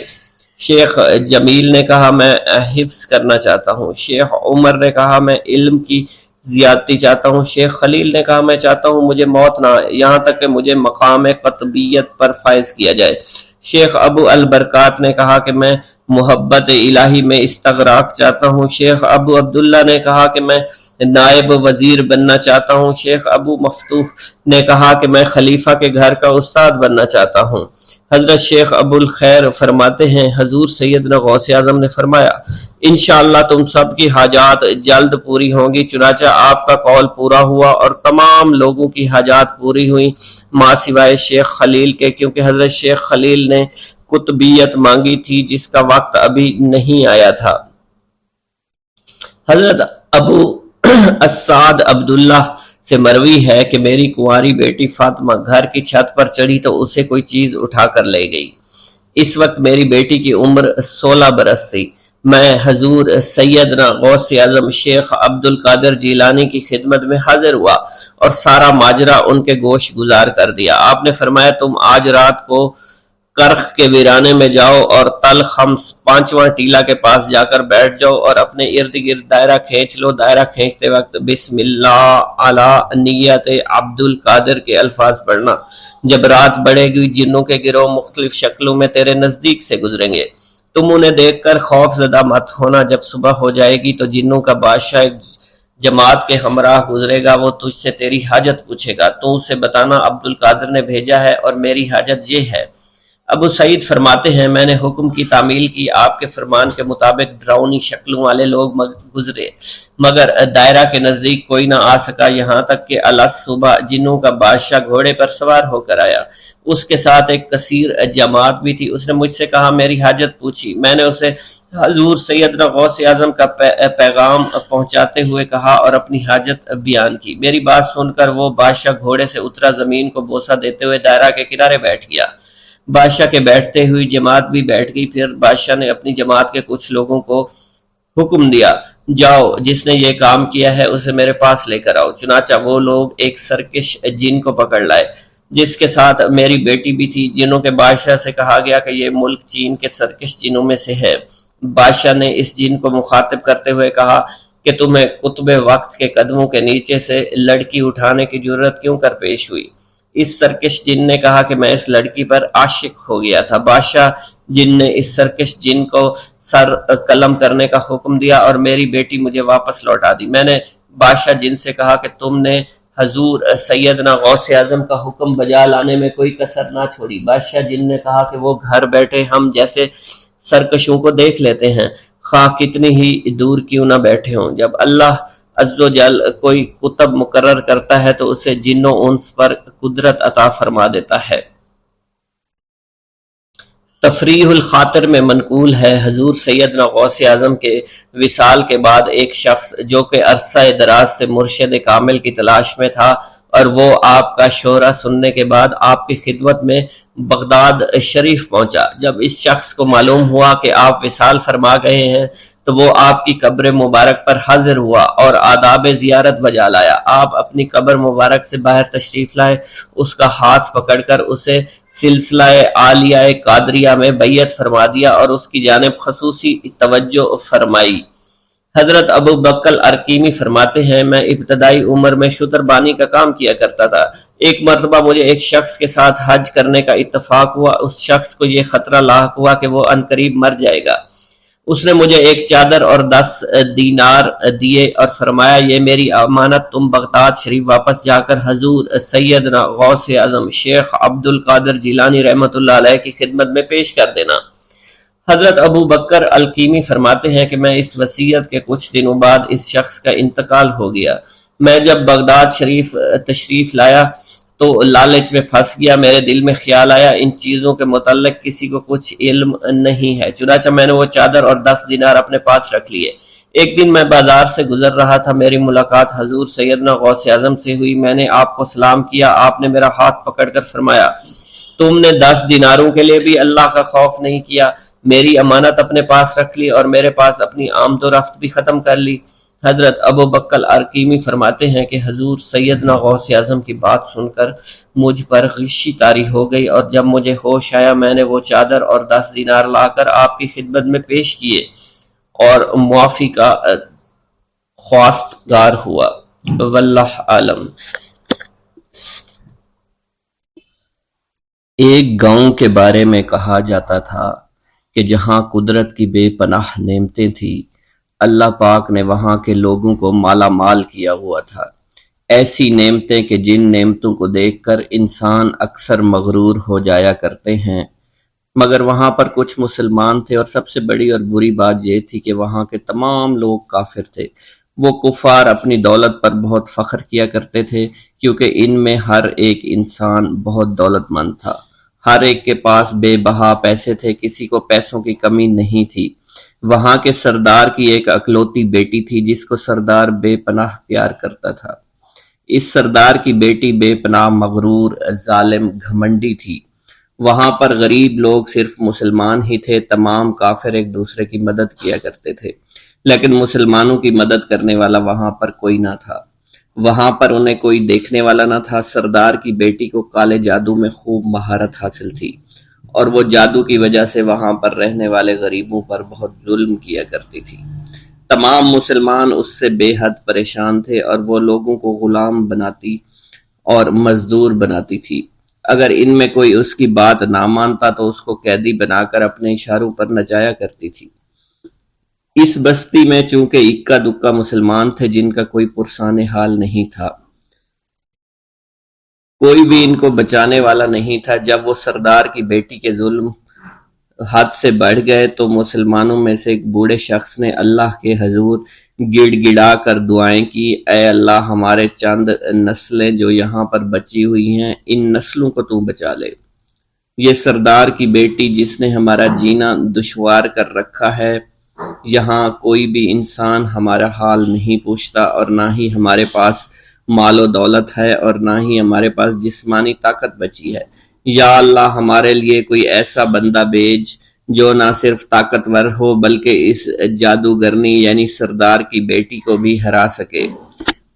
S1: شیخ جمیل نے کہا میں حفظ کرنا چاہتا ہوں۔ شیخ عمر نے کہا میں علم کی زیادتی چاہتا ہوں۔ شیخ خلیل نے کہا میں چاہتا ہوں مجھے موت نہ آئے، یہاں تک کہ مجھے مقام قطبیت پر فائز کیا جائے۔ شیخ ابو البرکات نے کہا کہ میں محبت الہی میں استغراق چاہتا ہوں۔ شیخ ابو عبداللہ نے کہا کہ میں نائب وزیر بننا چاہتا ہوں۔ شیخ ابو مفتوح نے کہا کہ میں خلیفہ کے گھر کا استاد بننا چاہتا ہوں۔ حضرت شیخ ابو الخیر فرماتے ہیں حضور سیدنا غوث اعظم نے فرمایا انشاءاللہ تم سب کی حاجات جلد پوری ہوں گی۔ چنانچہ آپ کا قول پورا ہوا اور تمام لوگوں کی حاجات پوری ہوئی ماں سوائے شیخ خلیل کے، کیونکہ حضرت شیخ خلیل نے قطبیت مانگی تھی جس کا وقت ابھی نہیں آیا تھا۔ حضرت ابو اسعد عبداللہ سے مروی ہے کہ میری کنواری بیٹی فاطمہ گھر کی چھت پر چڑھی تو اسے کوئی چیز اٹھا کر لے گئی۔ اس وقت میری بیٹی کی عمر 16 برس تھی۔ میں حضور سیدنا غوث اعظم شیخ عبد القادر جیلانی کی خدمت میں حاضر ہوا اور سارا ماجرا ان کے گوش گزار کر دیا۔ آپ نے فرمایا تم آج رات کو کرخ کے ویرانے میں جاؤ اور تل خمس 5واں ٹیلا کے پاس جا کر بیٹھ جاؤ اور اپنے ارد گرد دائرہ کھینچ لو۔ دائرہ کھینچتے وقت بسم اللہ علی نیت عبد القادر کے الفاظ پڑھنا۔ جب رات بڑھے گی جنوں کے گروہ مختلف شکلوں میں تیرے نزدیک سے گزریں گے، تم انہیں دیکھ کر خوف زدہ مت ہونا۔ جب صبح ہو جائے گی تو جنوں کا بادشاہ جماعت کے ہمراہ گزرے گا، وہ تجھ سے تیری حاجت پوچھے گا، تو اسے بتانا عبد القادر نے بھیجا ہے اور میری حاجت یہ ہے۔ ابو سعید فرماتے ہیں میں نے حکم کی تعمیل کی، آپ کے فرمان کے مطابق ڈراؤنی شکلوں والے لوگ گزرے مگر دائرہ کے نزدیک کوئی نہ آ سکا، یہاں تک کہ صبح جنوں کا بادشاہ گھوڑے پر سوار ہو کر آیا۔ اس کے ساتھ ایک کثیر جماعت بھی تھی۔ اس نے مجھ سے کہا میری حاجت پوچھی۔ میں نے اسے حضور سیدنا غوث اعظم کا پیغام پہنچاتے ہوئے کہا اور اپنی حاجت بیان کی۔ میری بات سن کر وہ بادشاہ گھوڑے سے اترا، زمین کو بوسہ دیتے ہوئے دائرہ کے کنارے بیٹھ گیا۔ بادشاہ کے بیٹھتے ہوئی جماعت بھی بیٹھ گئی۔ پھر بادشاہ نے اپنی جماعت کے کچھ لوگوں کو حکم دیا جاؤ جس نے یہ کام کیا ہے اسے میرے پاس لے کر آؤ۔ چنانچہ وہ لوگ ایک سرکش جن کو پکڑ لائے جس کے ساتھ میری بیٹی بھی تھی۔ جنوں کے بادشاہ سے کہا گیا کہ یہ ملک چین کے سرکش جنوں میں سے ہے۔ بادشاہ نے اس جن کو مخاطب کرتے ہوئے کہا کہ تمہیں قطب وقت کے قدموں کے نیچے سے لڑکی اٹھانے کی جرت کیوں کر پیش ہوئی؟ اس سرکش جن نے کہا کہ میں اس لڑکی پر عاشق ہو گیا تھا۔ بادشاہ جن نے اس سرکش جن کو سر قلم کرنے کا حکم دیا اور میری بیٹی مجھے واپس لوٹا دی۔ میں نے بادشاہ جن سے کہا کہ تم نے حضور سیدنا غوث اعظم کا حکم بجا لانے میں کوئی کسر نہ چھوڑی۔ بادشاہ جن نے کہا کہ وہ گھر بیٹھے ہم جیسے سرکشوں کو دیکھ لیتے ہیں، خواہ کتنی ہی دور کیوں نہ بیٹھے ہوں۔ جب اللہ عز و جل کوئی کتب مقرر کرتا ہے تو اسے جن و انس پر قدرت عطا فرما دیتا ہے۔ تفریح الخاطر میں منقول ہے حضور سیدنا غوث اعظم کے وصال کے بعد ایک شخص جو کہ عرصہ دراز سے مرشد کامل کی تلاش میں تھا اور وہ آپ کا شورا سننے کے بعد آپ کی خدمت میں بغداد شریف پہنچا۔ جب اس شخص کو معلوم ہوا کہ آپ وصال فرما گئے ہیں تو وہ آپ کی قبر مبارک پر حاضر ہوا اور آداب زیارت بجا لایا۔ آپ اپنی قبر مبارک سے باہر تشریف لائے، اس کا ہاتھ پکڑ کر اسے سلسلہ عالیہ قادریہ میں بیعت فرما دیا اور اس کی جانب خصوصی توجہ فرمائی۔ حضرت ابو بکر ارکیمی فرماتے ہیں میں ابتدائی عمر میں شتر بانی کا کام کیا کرتا تھا۔ ایک مرتبہ مجھے ایک شخص کے ساتھ حج کرنے کا اتفاق ہوا۔ اس شخص کو یہ خطرہ لاحق ہوا کہ وہ عنقریب مر جائے گا۔ اس نے مجھے ایک چادر اور 10 دینار دیے اور فرمایا یہ میری امانت تم بغداد شریف واپس جا کر حضور سیدنا غوث اعظم شیخ عبد القادر جیلانی رحمۃ اللہ علیہ کی خدمت میں پیش کر دینا۔ حضرت ابو بکر الکیمی فرماتے ہیں کہ میں اس وصیت کے کچھ دنوں بعد اس شخص کا انتقال ہو گیا۔ میں جب بغداد شریف تشریف لایا تو لالچ میں پھنس گیا، میرے دل میں خیال آیا ان چیزوں کے متعلق کسی کو کچھ علم نہیں ہے، چنانچہ میں نے وہ چادر اور 10 دینار اپنے پاس رکھ لیے۔ ایک دن میں بازار سے گزر رہا تھا، میری ملاقات حضور سیدنا غوث اعظم سے ہوئی۔ میں نے آپ کو سلام کیا، آپ نے میرا ہاتھ پکڑ کر فرمایا تم نے 10 دیناروں کے لیے بھی اللہ کا خوف نہیں کیا، میری امانت اپنے پاس رکھ لی اور میرے پاس اپنی آمد و رفت بھی ختم کر لی۔ حضرت ابو بکر ارقیمی فرماتے ہیں کہ حضور سیدنا غوث اعظم کی بات سن کر مجھ پر غشی طاری ہو گئی، اور جب مجھے ہوش آیا میں نے وہ چادر اور 10 دینار لا کر آپ کی خدمت میں پیش کیے اور معافی کا خواستگار ہوا۔ واللہ عالم۔ ایک گاؤں کے بارے میں کہا جاتا تھا کہ جہاں قدرت کی بے پناہ نعمتیں تھیں، اللہ پاک نے وہاں کے لوگوں کو مالا مال کیا ہوا تھا۔ ایسی نعمتیں کہ جن نعمتوں کو دیکھ کر انسان اکثر مغرور ہو جایا کرتے ہیں، مگر وہاں پر کچھ مسلمان تھے، اور سب سے بڑی اور بری بات یہ تھی کہ وہاں کے تمام لوگ کافر تھے۔ وہ کفار اپنی دولت پر بہت فخر کیا کرتے تھے، کیونکہ ان میں ہر ایک انسان بہت دولت مند تھا، ہر ایک کے پاس بے بہا پیسے تھے، کسی کو پیسوں کی کمی نہیں تھی۔ وہاں کے سردار کی ایک اکلوتی بیٹی تھی جس کو سردار بے پناہ پیار کرتا تھا۔ اس سردار کی بیٹی بے پناہ مغرور، ظالم، گھمنڈی تھی۔ وہاں پر غریب لوگ صرف مسلمان ہی تھے، تمام کافر ایک دوسرے کی مدد کیا کرتے تھے، لیکن مسلمانوں کی مدد کرنے والا وہاں پر کوئی نہ تھا۔ وہاں پر انہیں کوئی دیکھنے والا نہ تھا۔ سردار کی بیٹی کو کالے جادو میں خوب مہارت حاصل تھی، اور وہ جادو کی وجہ سے وہاں پر رہنے والے غریبوں پر بہت ظلم کیا کرتی تھی۔ تمام مسلمان اس سے بے حد پریشان تھے، اور وہ لوگوں کو غلام بناتی اور مزدور بناتی تھی۔ اگر ان میں کوئی اس کی بات نہ مانتا تو اس کو قیدی بنا کر اپنے اشاروں پر نچایا کرتی تھی۔ اس بستی میں چونکہ اکا دکا مسلمان تھے جن کا کوئی پرسان حال نہیں تھا، کوئی بھی ان کو بچانے والا نہیں تھا۔ جب وہ سردار کی بیٹی کے ظلم حد سے بڑھ گئے تو مسلمانوں میں سے ایک بوڑھے شخص نے اللہ کے حضور گڑ گڑا کر دعائیں کی، اے اللہ ہمارے چند نسلیں جو یہاں پر بچی ہوئی ہیں، ان نسلوں کو تو بچا لے۔ یہ سردار کی بیٹی جس نے ہمارا جینا دشوار کر رکھا ہے، یہاں کوئی بھی انسان ہمارا حال نہیں پوچھتا، اور نہ ہی ہمارے پاس مال و دولت ہے، اور نہ ہی ہمارے پاس جسمانی طاقت بچی ہے۔ یا اللہ ہمارے لیے کوئی ایسا بندہ بھیج جو نہ صرف طاقتور ہو بلکہ اس جادوگرنی یعنی سردار کی بیٹی کو بھی ہرا سکے۔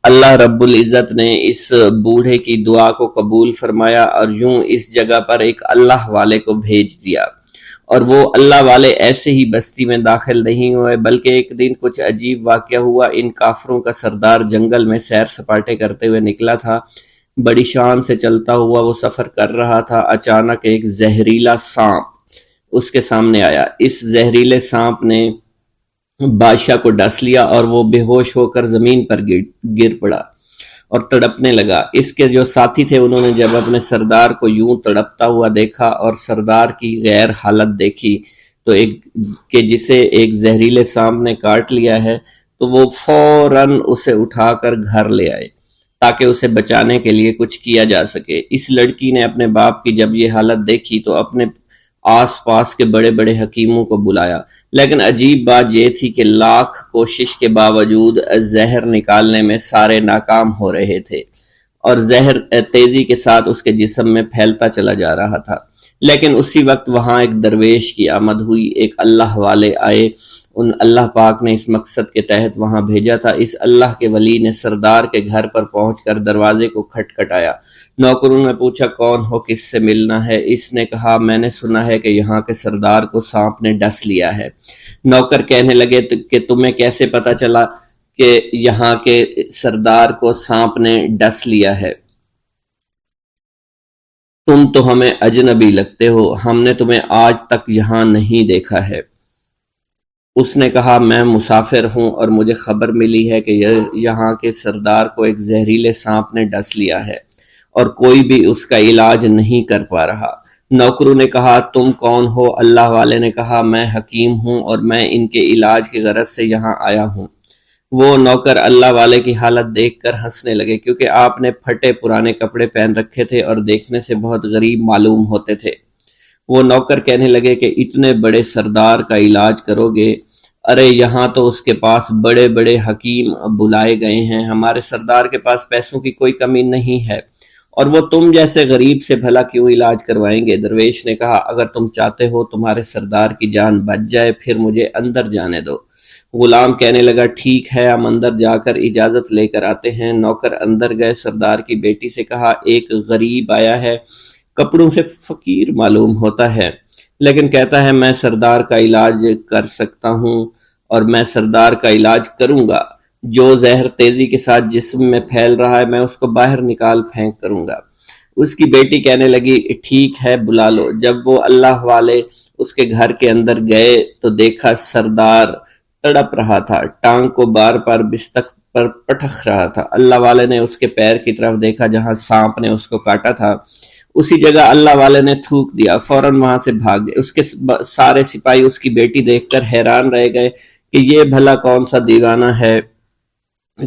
S1: اللہ رب العزت نے اس بوڑھے کی دعا کو قبول فرمایا، اور یوں اس جگہ پر ایک اللہ والے کو بھیج دیا، اور وہ اللہ والے ایسے ہی بستی میں داخل نہیں ہوئے، بلکہ ایک دن کچھ عجیب واقعہ ہوا۔ ان کافروں کا سردار جنگل میں سیر سپاٹے کرتے ہوئے نکلا تھا، بڑی شان سے چلتا ہوا وہ سفر کر رہا تھا۔ اچانک ایک زہریلا سانپ اس کے سامنے آیا۔ اس زہریلے سانپ نے بادشاہ کو ڈس لیا، اور وہ بے ہوش ہو کر زمین پر گر پڑا اور تڑپنے لگا۔ اس کے جو ساتھی تھے انہوں نے جب اپنے سردار کو یوں تڑپتا ہوا دیکھا اور سردار کی غیر حالت دیکھی تو کہ جسے ایک زہریلے سانپ نے کاٹ لیا ہے، تو وہ فوراً اسے اٹھا کر گھر لے آئے تاکہ اسے بچانے کے لیے کچھ کیا جا سکے۔ اس لڑکی نے اپنے باپ کی جب یہ حالت دیکھی تو اپنے آس پاس کے بڑے بڑے حکیموں کو بلایا، لیکن عجیب بات یہ تھی کہ لاکھ کوشش کے باوجود زہر نکالنے میں سارے ناکام ہو رہے تھے، اور زہر تیزی کے ساتھ اس کے جسم میں پھیلتا چلا جا رہا تھا۔ لیکن اسی وقت وہاں ایک درویش کی آمد ہوئی، ایک اللہ والے آئے، ان اللہ پاک نے اس مقصد کے تحت وہاں بھیجا تھا۔ اس اللہ کے ولی نے سردار کے گھر پر پہنچ کر دروازے کو کھٹکھٹایا۔ نوکروں نے پوچھا کون ہو، کس سے ملنا ہے؟ اس نے کہا میں نے سنا ہے کہ یہاں کے سردار کو سانپ نے ڈس لیا ہے۔ نوکر کہنے لگے کہ تمہیں کیسے پتا چلا کہ یہاں کے سردار کو سانپ نے ڈس لیا ہے؟ تم تو ہمیں اجنبی لگتے ہو، ہم نے تمہیں آج تک یہاں نہیں دیکھا ہے۔ اس نے کہا میں مسافر ہوں اور مجھے خبر ملی ہے کہ یہاں کے سردار کو ایک زہریلے سانپ نے ڈس لیا ہے اور کوئی بھی اس کا علاج نہیں کر پا رہا۔ نوکروں نے کہا تم کون ہو؟ اللہ والے نے کہا میں حکیم ہوں اور میں ان کے علاج کی غرض سے یہاں آیا ہوں۔ وہ نوکر اللہ والے کی حالت دیکھ کر ہنسنے لگے، کیونکہ آپ نے پھٹے پرانے کپڑے پہن رکھے تھے اور دیکھنے سے بہت غریب معلوم ہوتے تھے۔ وہ نوکر کہنے لگے کہ اتنے بڑے سردار کا علاج کرو گے؟ ارے یہاں تو اس کے پاس بڑے بڑے حکیم بلائے گئے ہیں، ہمارے سردار کے پاس پیسوں کی کوئی کمی نہیں ہے، اور وہ تم جیسے غریب سے بھلا کیوں علاج کروائیں گے؟ درویش نے کہا اگر تم چاہتے ہو تمہارے سردار کی جان بچ جائے پھر مجھے اندر جانے دو۔ غلام کہنے لگا ٹھیک ہے، ہم اندر جا کر اجازت لے کر آتے ہیں۔ نوکر اندر گئے، سردار کی بیٹی سے کہا ایک غریب آیا ہے، کپڑوں سے فقیر معلوم ہوتا ہے، لیکن کہتا ہے میں سردار کا علاج کر سکتا ہوں اور میں سردار کا علاج کروں گا۔ جو زہر تیزی کے ساتھ جسم میں پھیل رہا ہے میں اس کو باہر نکال پھینک کروں گا۔ اس کی بیٹی کہنے لگی ٹھیک ہے بلا لو۔ جب وہ اللہ والے اس کے گھر کے اندر گئے تو دیکھا سردار تڑپ رہا تھا، ٹانگ کو بار بار بستر پر پٹخ رہا تھا۔ اللہ والے نے اس کے پیر کی طرف دیکھا جہاں سانپ نے اس کو کاٹا تھا، اسی جگہ اللہ والے نے تھوک دیا، فوراً وہاں سے بھاگ گئے۔ اس کے سارے سپاہی اس کی بیٹی دیکھ کر حیران رہ گئے کہ یہ بھلا کون سا دیوانہ ہے،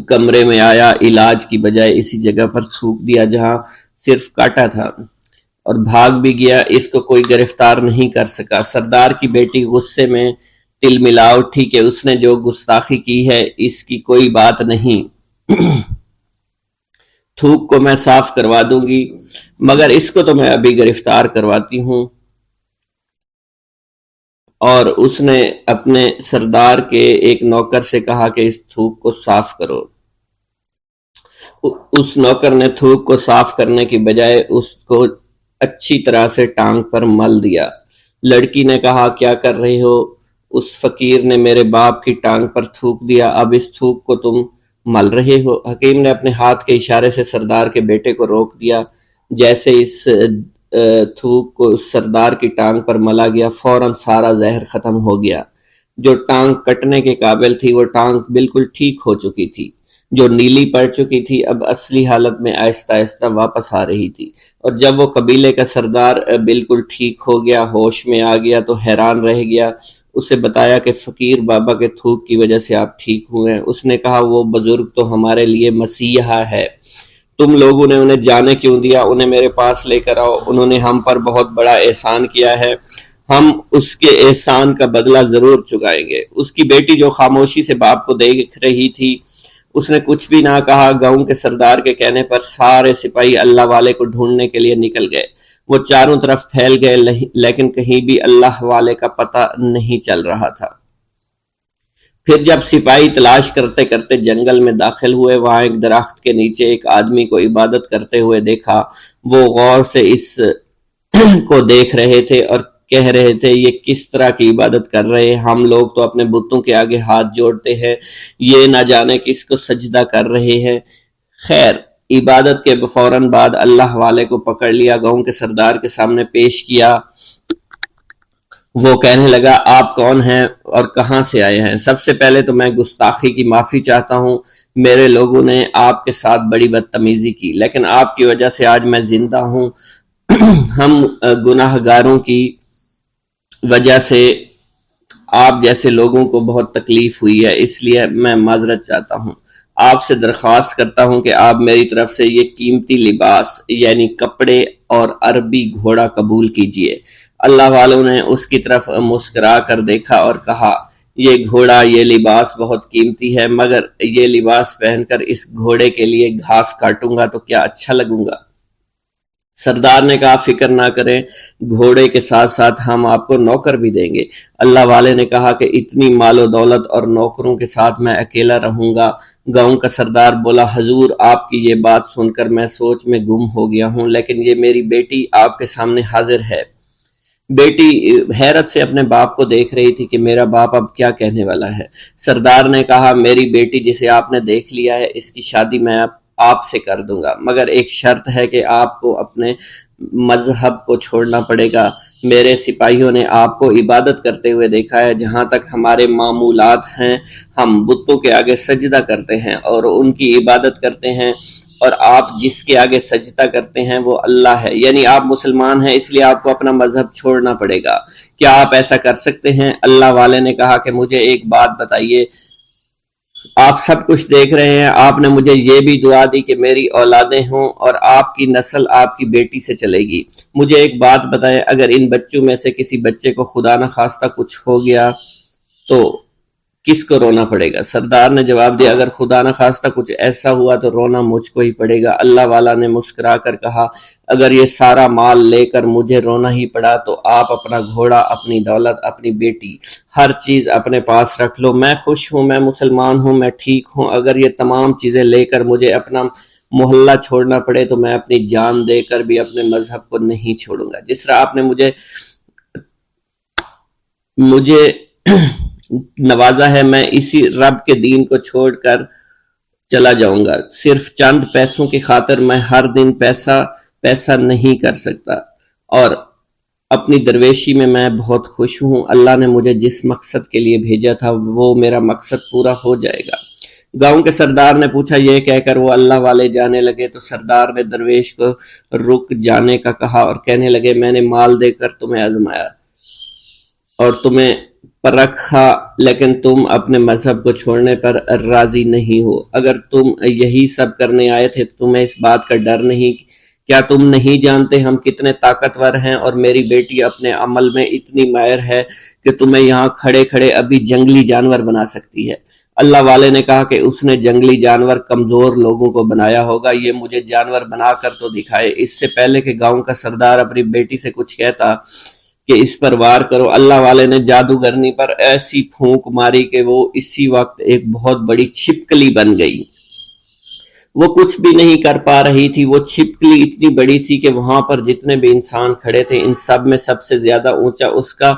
S1: کمرے میں آیا، علاج کی بجائے اسی جگہ پر تھوک دیا جہاں صرف کاٹا تھا، اور بھاگ بھی گیا، اس کو کوئی گرفتار نہیں کر سکا۔ سردار کی بیٹی غصے میں تل ملا اٹھی کہ اس نے جو گستاخی کی ہے اس کی کوئی بات نہیں، تھوک کو میں صاف کروا دوں گی، مگر اس کو تو میں ابھی گرفتار کرواتی ہوں۔ اور اس نے اپنے سردار کے ایک نوکر سے کہا کہ اس تھوک کو صاف کرو۔ اس نوکر نے تھوک کو صاف کرنے کی بجائے اس کو اچھی طرح سے ٹانگ پر مل دیا۔ لڑکی نے کہا کیا کر رہے ہو؟ اس فقیر نے میرے باپ کی ٹانگ پر تھوک دیا، اب اس تھوک کو تم مل رہے ہو؟ حکیم نے اپنے ہاتھ کے اشارے سے سردار کے بیٹے کو روک دیا۔ جیسے اس تھوک کو سردار کی ٹانگ پر ملا گیا فوراً سارا زہر ختم ہو گیا۔ جو ٹانگ کٹنے کے قابل تھی وہ ٹانگ بالکل ٹھیک ہو چکی تھی، جو نیلی پڑ چکی تھی اب اصلی حالت میں آہستہ آہستہ واپس آ رہی تھی۔ اور جب وہ قبیلے کا سردار بالکل ٹھیک ہو گیا، ہوش میں آ گیا، تو حیران رہ گیا۔ اسے بتایا کہ فقیر بابا کے تھوک کی وجہ سے آپ ٹھیک ہوئے ہیں۔ اس نے کہا وہ بزرگ تو ہمارے لیے مسیحا ہے، تم لوگوں نے انہیں جانے کیوں دیا؟ انہیں میرے پاس لے کر آؤ، انہوں نے ہم پر بہت بڑا احسان کیا ہے، ہم اس کے احسان کا بدلہ ضرور چکائیں گے۔ اس کی بیٹی جو خاموشی سے باپ کو دیکھ رہی تھی اس نے کچھ بھی نہ کہا۔ گاؤں کے سردار کے کہنے پر سارے سپاہی اللہ والے کو ڈھونڈنے کے لیے نکل گئے۔ وہ چاروں طرف پھیل گئے لیکن کہیں بھی اللہ والے کا پتہ نہیں چل رہا تھا۔ پھر جب سپاہی تلاش کرتے کرتے جنگل میں داخل ہوئے، وہاں ایک درخت کے نیچے ایک آدمی کو عبادت کرتے ہوئے دیکھا۔ وہ غور سے اس کو دیکھ رہے تھے اور کہہ رہے تھے یہ کس طرح کی عبادت کر رہے ہیں؟ ہم لوگ تو اپنے بتوں کے آگے ہاتھ جوڑتے ہیں، یہ نہ جانے کس کو سجدہ کر رہے ہیں۔ خیر، عبادت کے فوراً بعد اللہ والے کو پکڑ لیا، گاؤں کے سردار کے سامنے پیش کیا۔ وہ کہنے لگا آپ کون ہیں اور کہاں سے آئے ہیں؟ سب سے پہلے تو میں گستاخی کی معافی چاہتا ہوں، میرے لوگوں نے آپ کے ساتھ بڑی بدتمیزی کی، لیکن آپ کی وجہ سے آج میں زندہ ہوں۔ ہم گناہ گاروں کی وجہ سے آپ جیسے لوگوں کو بہت تکلیف ہوئی ہے، اس لیے میں معذرت چاہتا ہوں۔ آپ سے درخواست کرتا ہوں کہ آپ میری طرف سے یہ قیمتی لباس یعنی کپڑے اور عربی گھوڑا قبول کیجئے۔ اللہ والوں نے اس کی طرف مسکرا کر دیکھا اور کہا یہ گھوڑا، یہ لباس بہت قیمتی ہے، مگر یہ لباس پہن کر اس گھوڑے کے لیے گھاس کاٹوں گا تو کیا اچھا لگوں گا؟ سردار نے کہا فکر نہ کریں، گھوڑے کے ساتھ ساتھ ہم آپ کو نوکر بھی دیں گے۔ اللہ والے نے کہا کہ اتنی مال و دولت اور نوکروں کے ساتھ میں اکیلا رہوں گا؟ گاؤں کا سردار بولا حضور آپ کی یہ بات سن کر میں سوچ میں گم ہو گیا ہوں، لیکن یہ میری بیٹی آپ کے سامنے حاضر ہے۔ بیٹی حیرت سے اپنے باپ کو دیکھ رہی تھی کہ میرا باپ اب کیا کہنے والا ہے۔ سردار نے کہا میری بیٹی جسے آپ نے دیکھ لیا ہے اس کی شادی میں آپ سے کر دوں گا، مگر ایک شرط ہے کہ آپ کو اپنے مذہب کو چھوڑنا پڑے گا۔ میرے سپاہیوں نے آپ کو عبادت کرتے ہوئے دیکھا ہے، جہاں تک ہمارے معمولات ہیں ہم بتوں کے آگے سجدہ کرتے ہیں اور ان کی عبادت کرتے ہیں، اور آپ جس کے آگے سجدہ کرتے ہیں وہ اللہ ہے، یعنی آپ مسلمان ہیں، اس لیے آپ کو اپنا مذہب چھوڑنا پڑے گا۔ کیا آپ ایسا کر سکتے ہیں؟ اللہ والے نے کہا کہ مجھے ایک بات بتائیے، آپ سب کچھ دیکھ رہے ہیں، آپ نے مجھے یہ بھی دعا دی کہ میری اولادیں ہوں اور آپ کی نسل آپ کی بیٹی سے چلے گی۔ مجھے ایک بات بتائیں، اگر ان بچوں میں سے کسی بچے کو خدا نہ خواستہ کچھ ہو گیا تو کس کو رونا پڑے گا؟ سردار نے جواب دیا، اگر خدا نہ خواستہ کچھ ایسا ہوا تو رونا مجھ کو ہی پڑے گا۔ اللہ والا نے مسکرا کر کہا، اگر یہ سارا مال لے کر مجھے رونا ہی پڑا تو آپ اپنا گھوڑا، اپنی دولت، اپنی بیٹی، ہر چیز اپنے پاس رکھ لو۔ میں خوش ہوں، میں مسلمان ہوں، میں ٹھیک ہوں۔ اگر یہ تمام چیزیں لے کر مجھے اپنا محلہ چھوڑنا پڑے تو میں اپنی جان دے کر بھی اپنے مذہب کو نہیں چھوڑوں گا۔ جس طرح آپ نے مجھے نوازا ہے، میں اسی رب کے دین کو چھوڑ کر چلا جاؤں گا۔ صرف چند پیسوں کی خاطر میں ہر دن پیسہ نہیں کر سکتا، اور اپنی درویشی میں بہت خوش ہوں۔ اللہ نے مجھے جس مقصد کے لیے بھیجا تھا وہ میرا مقصد پورا ہو جائے گا۔ گاؤں کے سردار نے پوچھا، یہ کہہ کر وہ اللہ والے جانے لگے تو سردار نے درویش کو رک جانے کا کہا اور کہنے لگے، میں نے مال دے کر تمہیں آزمایا اور تمہیں پرکھا، لیکن تم اپنے مذہب کو چھوڑنے پر راضی نہیں ہو۔ اگر تم یہی سب کرنے آئے تھے تو تمہیں اس بات کا ڈر نہیں؟ کیا تم نہیں جانتے ہم کتنے طاقتور ہیں، اور میری بیٹی اپنے عمل میں اتنی ماہر ہے کہ تمہیں یہاں کھڑے کھڑے ابھی جنگلی جانور بنا سکتی ہے۔ اللہ والے نے کہا کہ اس نے جنگلی جانور کمزور لوگوں کو بنایا ہوگا، یہ مجھے جانور بنا کر تو دکھائے۔ اس سے پہلے کہ گاؤں کا سردار اپنی بیٹی سے کچھ کہتا کہ اس پر وار کرو، اللہ والے نے جادوگرنی پر ایسی پھونک ماری کہ وہ اسی وقت ایک بہت بڑی چھپکلی بن گئی۔ وہ کچھ بھی نہیں کر پا رہی تھی، وہ چھپکلی اتنی بڑی تھی کہ وہاں پر جتنے بھی انسان کھڑے تھے ان سب میں سب سے زیادہ اونچا اس کا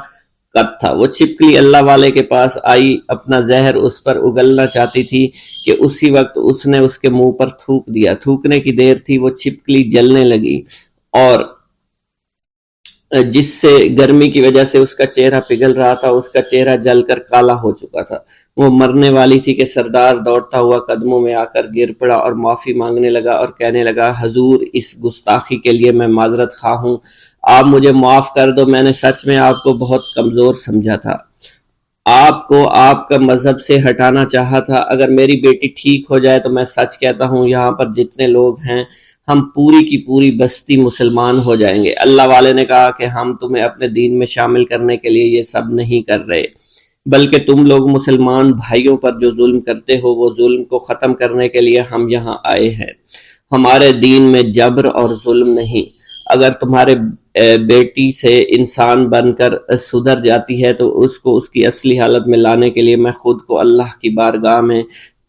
S1: قد تھا۔ وہ چھپکلی اللہ والے کے پاس آئی، اپنا زہر اس پر اگلنا چاہتی تھی کہ اسی وقت اس نے اس کے منہ پر تھوک دیا۔ تھوکنے کی دیر تھی، وہ چھپکلی جلنے لگی اور جس سے گرمی کی وجہ سے اس کا چہرہ پگھل رہا تھا، اس کا چہرہ جل کر کالا ہو چکا تھا۔ وہ مرنے والی تھی کہ سردار دوڑتا ہوا قدموں میں آ کر گر پڑا اور معافی مانگنے لگا اور کہنے لگا، حضور اس گستاخی کے لیے میں معذرت خواہ ہوں، آپ مجھے معاف کر دو، میں نے سچ میں آپ کو بہت کمزور سمجھا تھا، آپ کو آپ کا مذہب سے ہٹانا چاہا تھا۔ اگر میری بیٹی ٹھیک ہو جائے تو میں سچ کہتا ہوں یہاں پر جتنے لوگ ہیں ہم پوری کی پوری بستی مسلمان ہو جائیں گے۔ اللہ والے نے کہا کہ ہم تمہیں اپنے دین میں شامل کرنے کے لیے یہ سب نہیں کر رہے، بلکہ تم لوگ مسلمان بھائیوں پر جو ظلم کرتے ہو وہ ظلم کو ختم کرنے کے لیے ہم یہاں آئے ہیں۔ ہمارے دین میں جبر اور ظلم نہیں۔ اگر تمہارے بیٹی سے انسان بن کر سدھر جاتی ہے تو اس کو اس کی اصلی حالت میں لانے کے لیے میں خود کو اللہ کی بارگاہ میں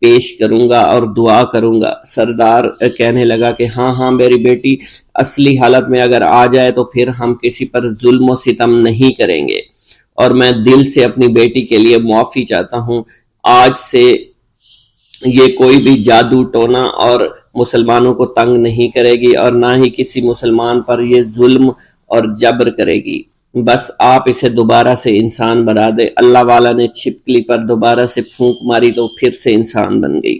S1: پیش کروں گا اور دعا کروں گا۔ سردار کہنے لگا کہ ہاں میری بیٹی اصلی حالت میں اگر آ جائے تو پھر ہم کسی پر ظلم و ستم نہیں کریں گے، اور میں دل سے اپنی بیٹی کے لیے معافی چاہتا ہوں۔ آج سے یہ کوئی بھی جادو ٹونا اور مسلمانوں کو تنگ نہیں کرے گی اور نہ ہی کسی مسلمان پر یہ ظلم اور جبر کرے گی۔ بس آپ اسے دوبارہ سے انسان بنا دے۔ اللہ والا نے چھپکلی پر دوبارہ سے پھونک ماری تو پھر سے انسان بن گئی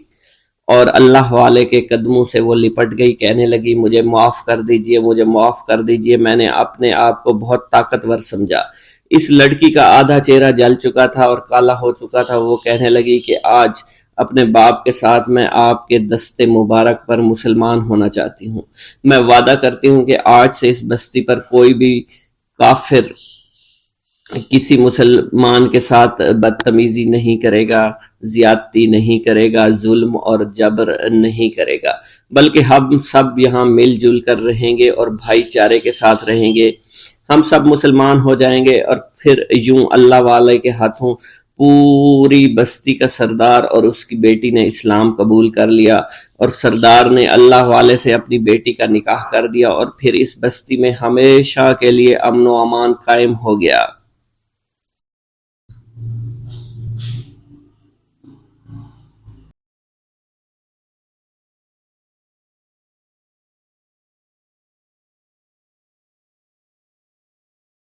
S1: اور اللہ والے کے قدموں سے وہ لپٹ گئی، کہنے لگی، مجھے معاف کر دیجئے، مجھے معاف کر دیجئے، میں نے اپنے آپ کو بہت طاقتور سمجھا۔ اس لڑکی کا آدھا چہرہ جل چکا تھا اور کالا ہو چکا تھا۔ وہ کہنے لگی کہ آج اپنے باپ کے ساتھ میں آپ کے دست مبارک پر مسلمان ہونا چاہتی ہوں۔ میں وعدہ کرتی ہوں کہ آج سے اس بستی پر کوئی بھی کافر کسی مسلمان کے ساتھ بدتمیزی نہیں کرے گا، زیادتی نہیں کرے گا، ظلم اور جبر نہیں کرے گا، بلکہ ہم سب یہاں مل جل کر رہیں گے اور بھائی چارے کے ساتھ رہیں گے۔ ہم سب مسلمان ہو جائیں گے اور پھر یوں اللہ والے کے ہاتھوں پوری بستی کا سردار اور اس کی بیٹی نے اسلام قبول کر لیا، اور سردار نے اللہ والے سے اپنی بیٹی کا نکاح کر دیا، اور پھر اس بستی میں ہمیشہ کے لیے امن و امان قائم ہو گیا۔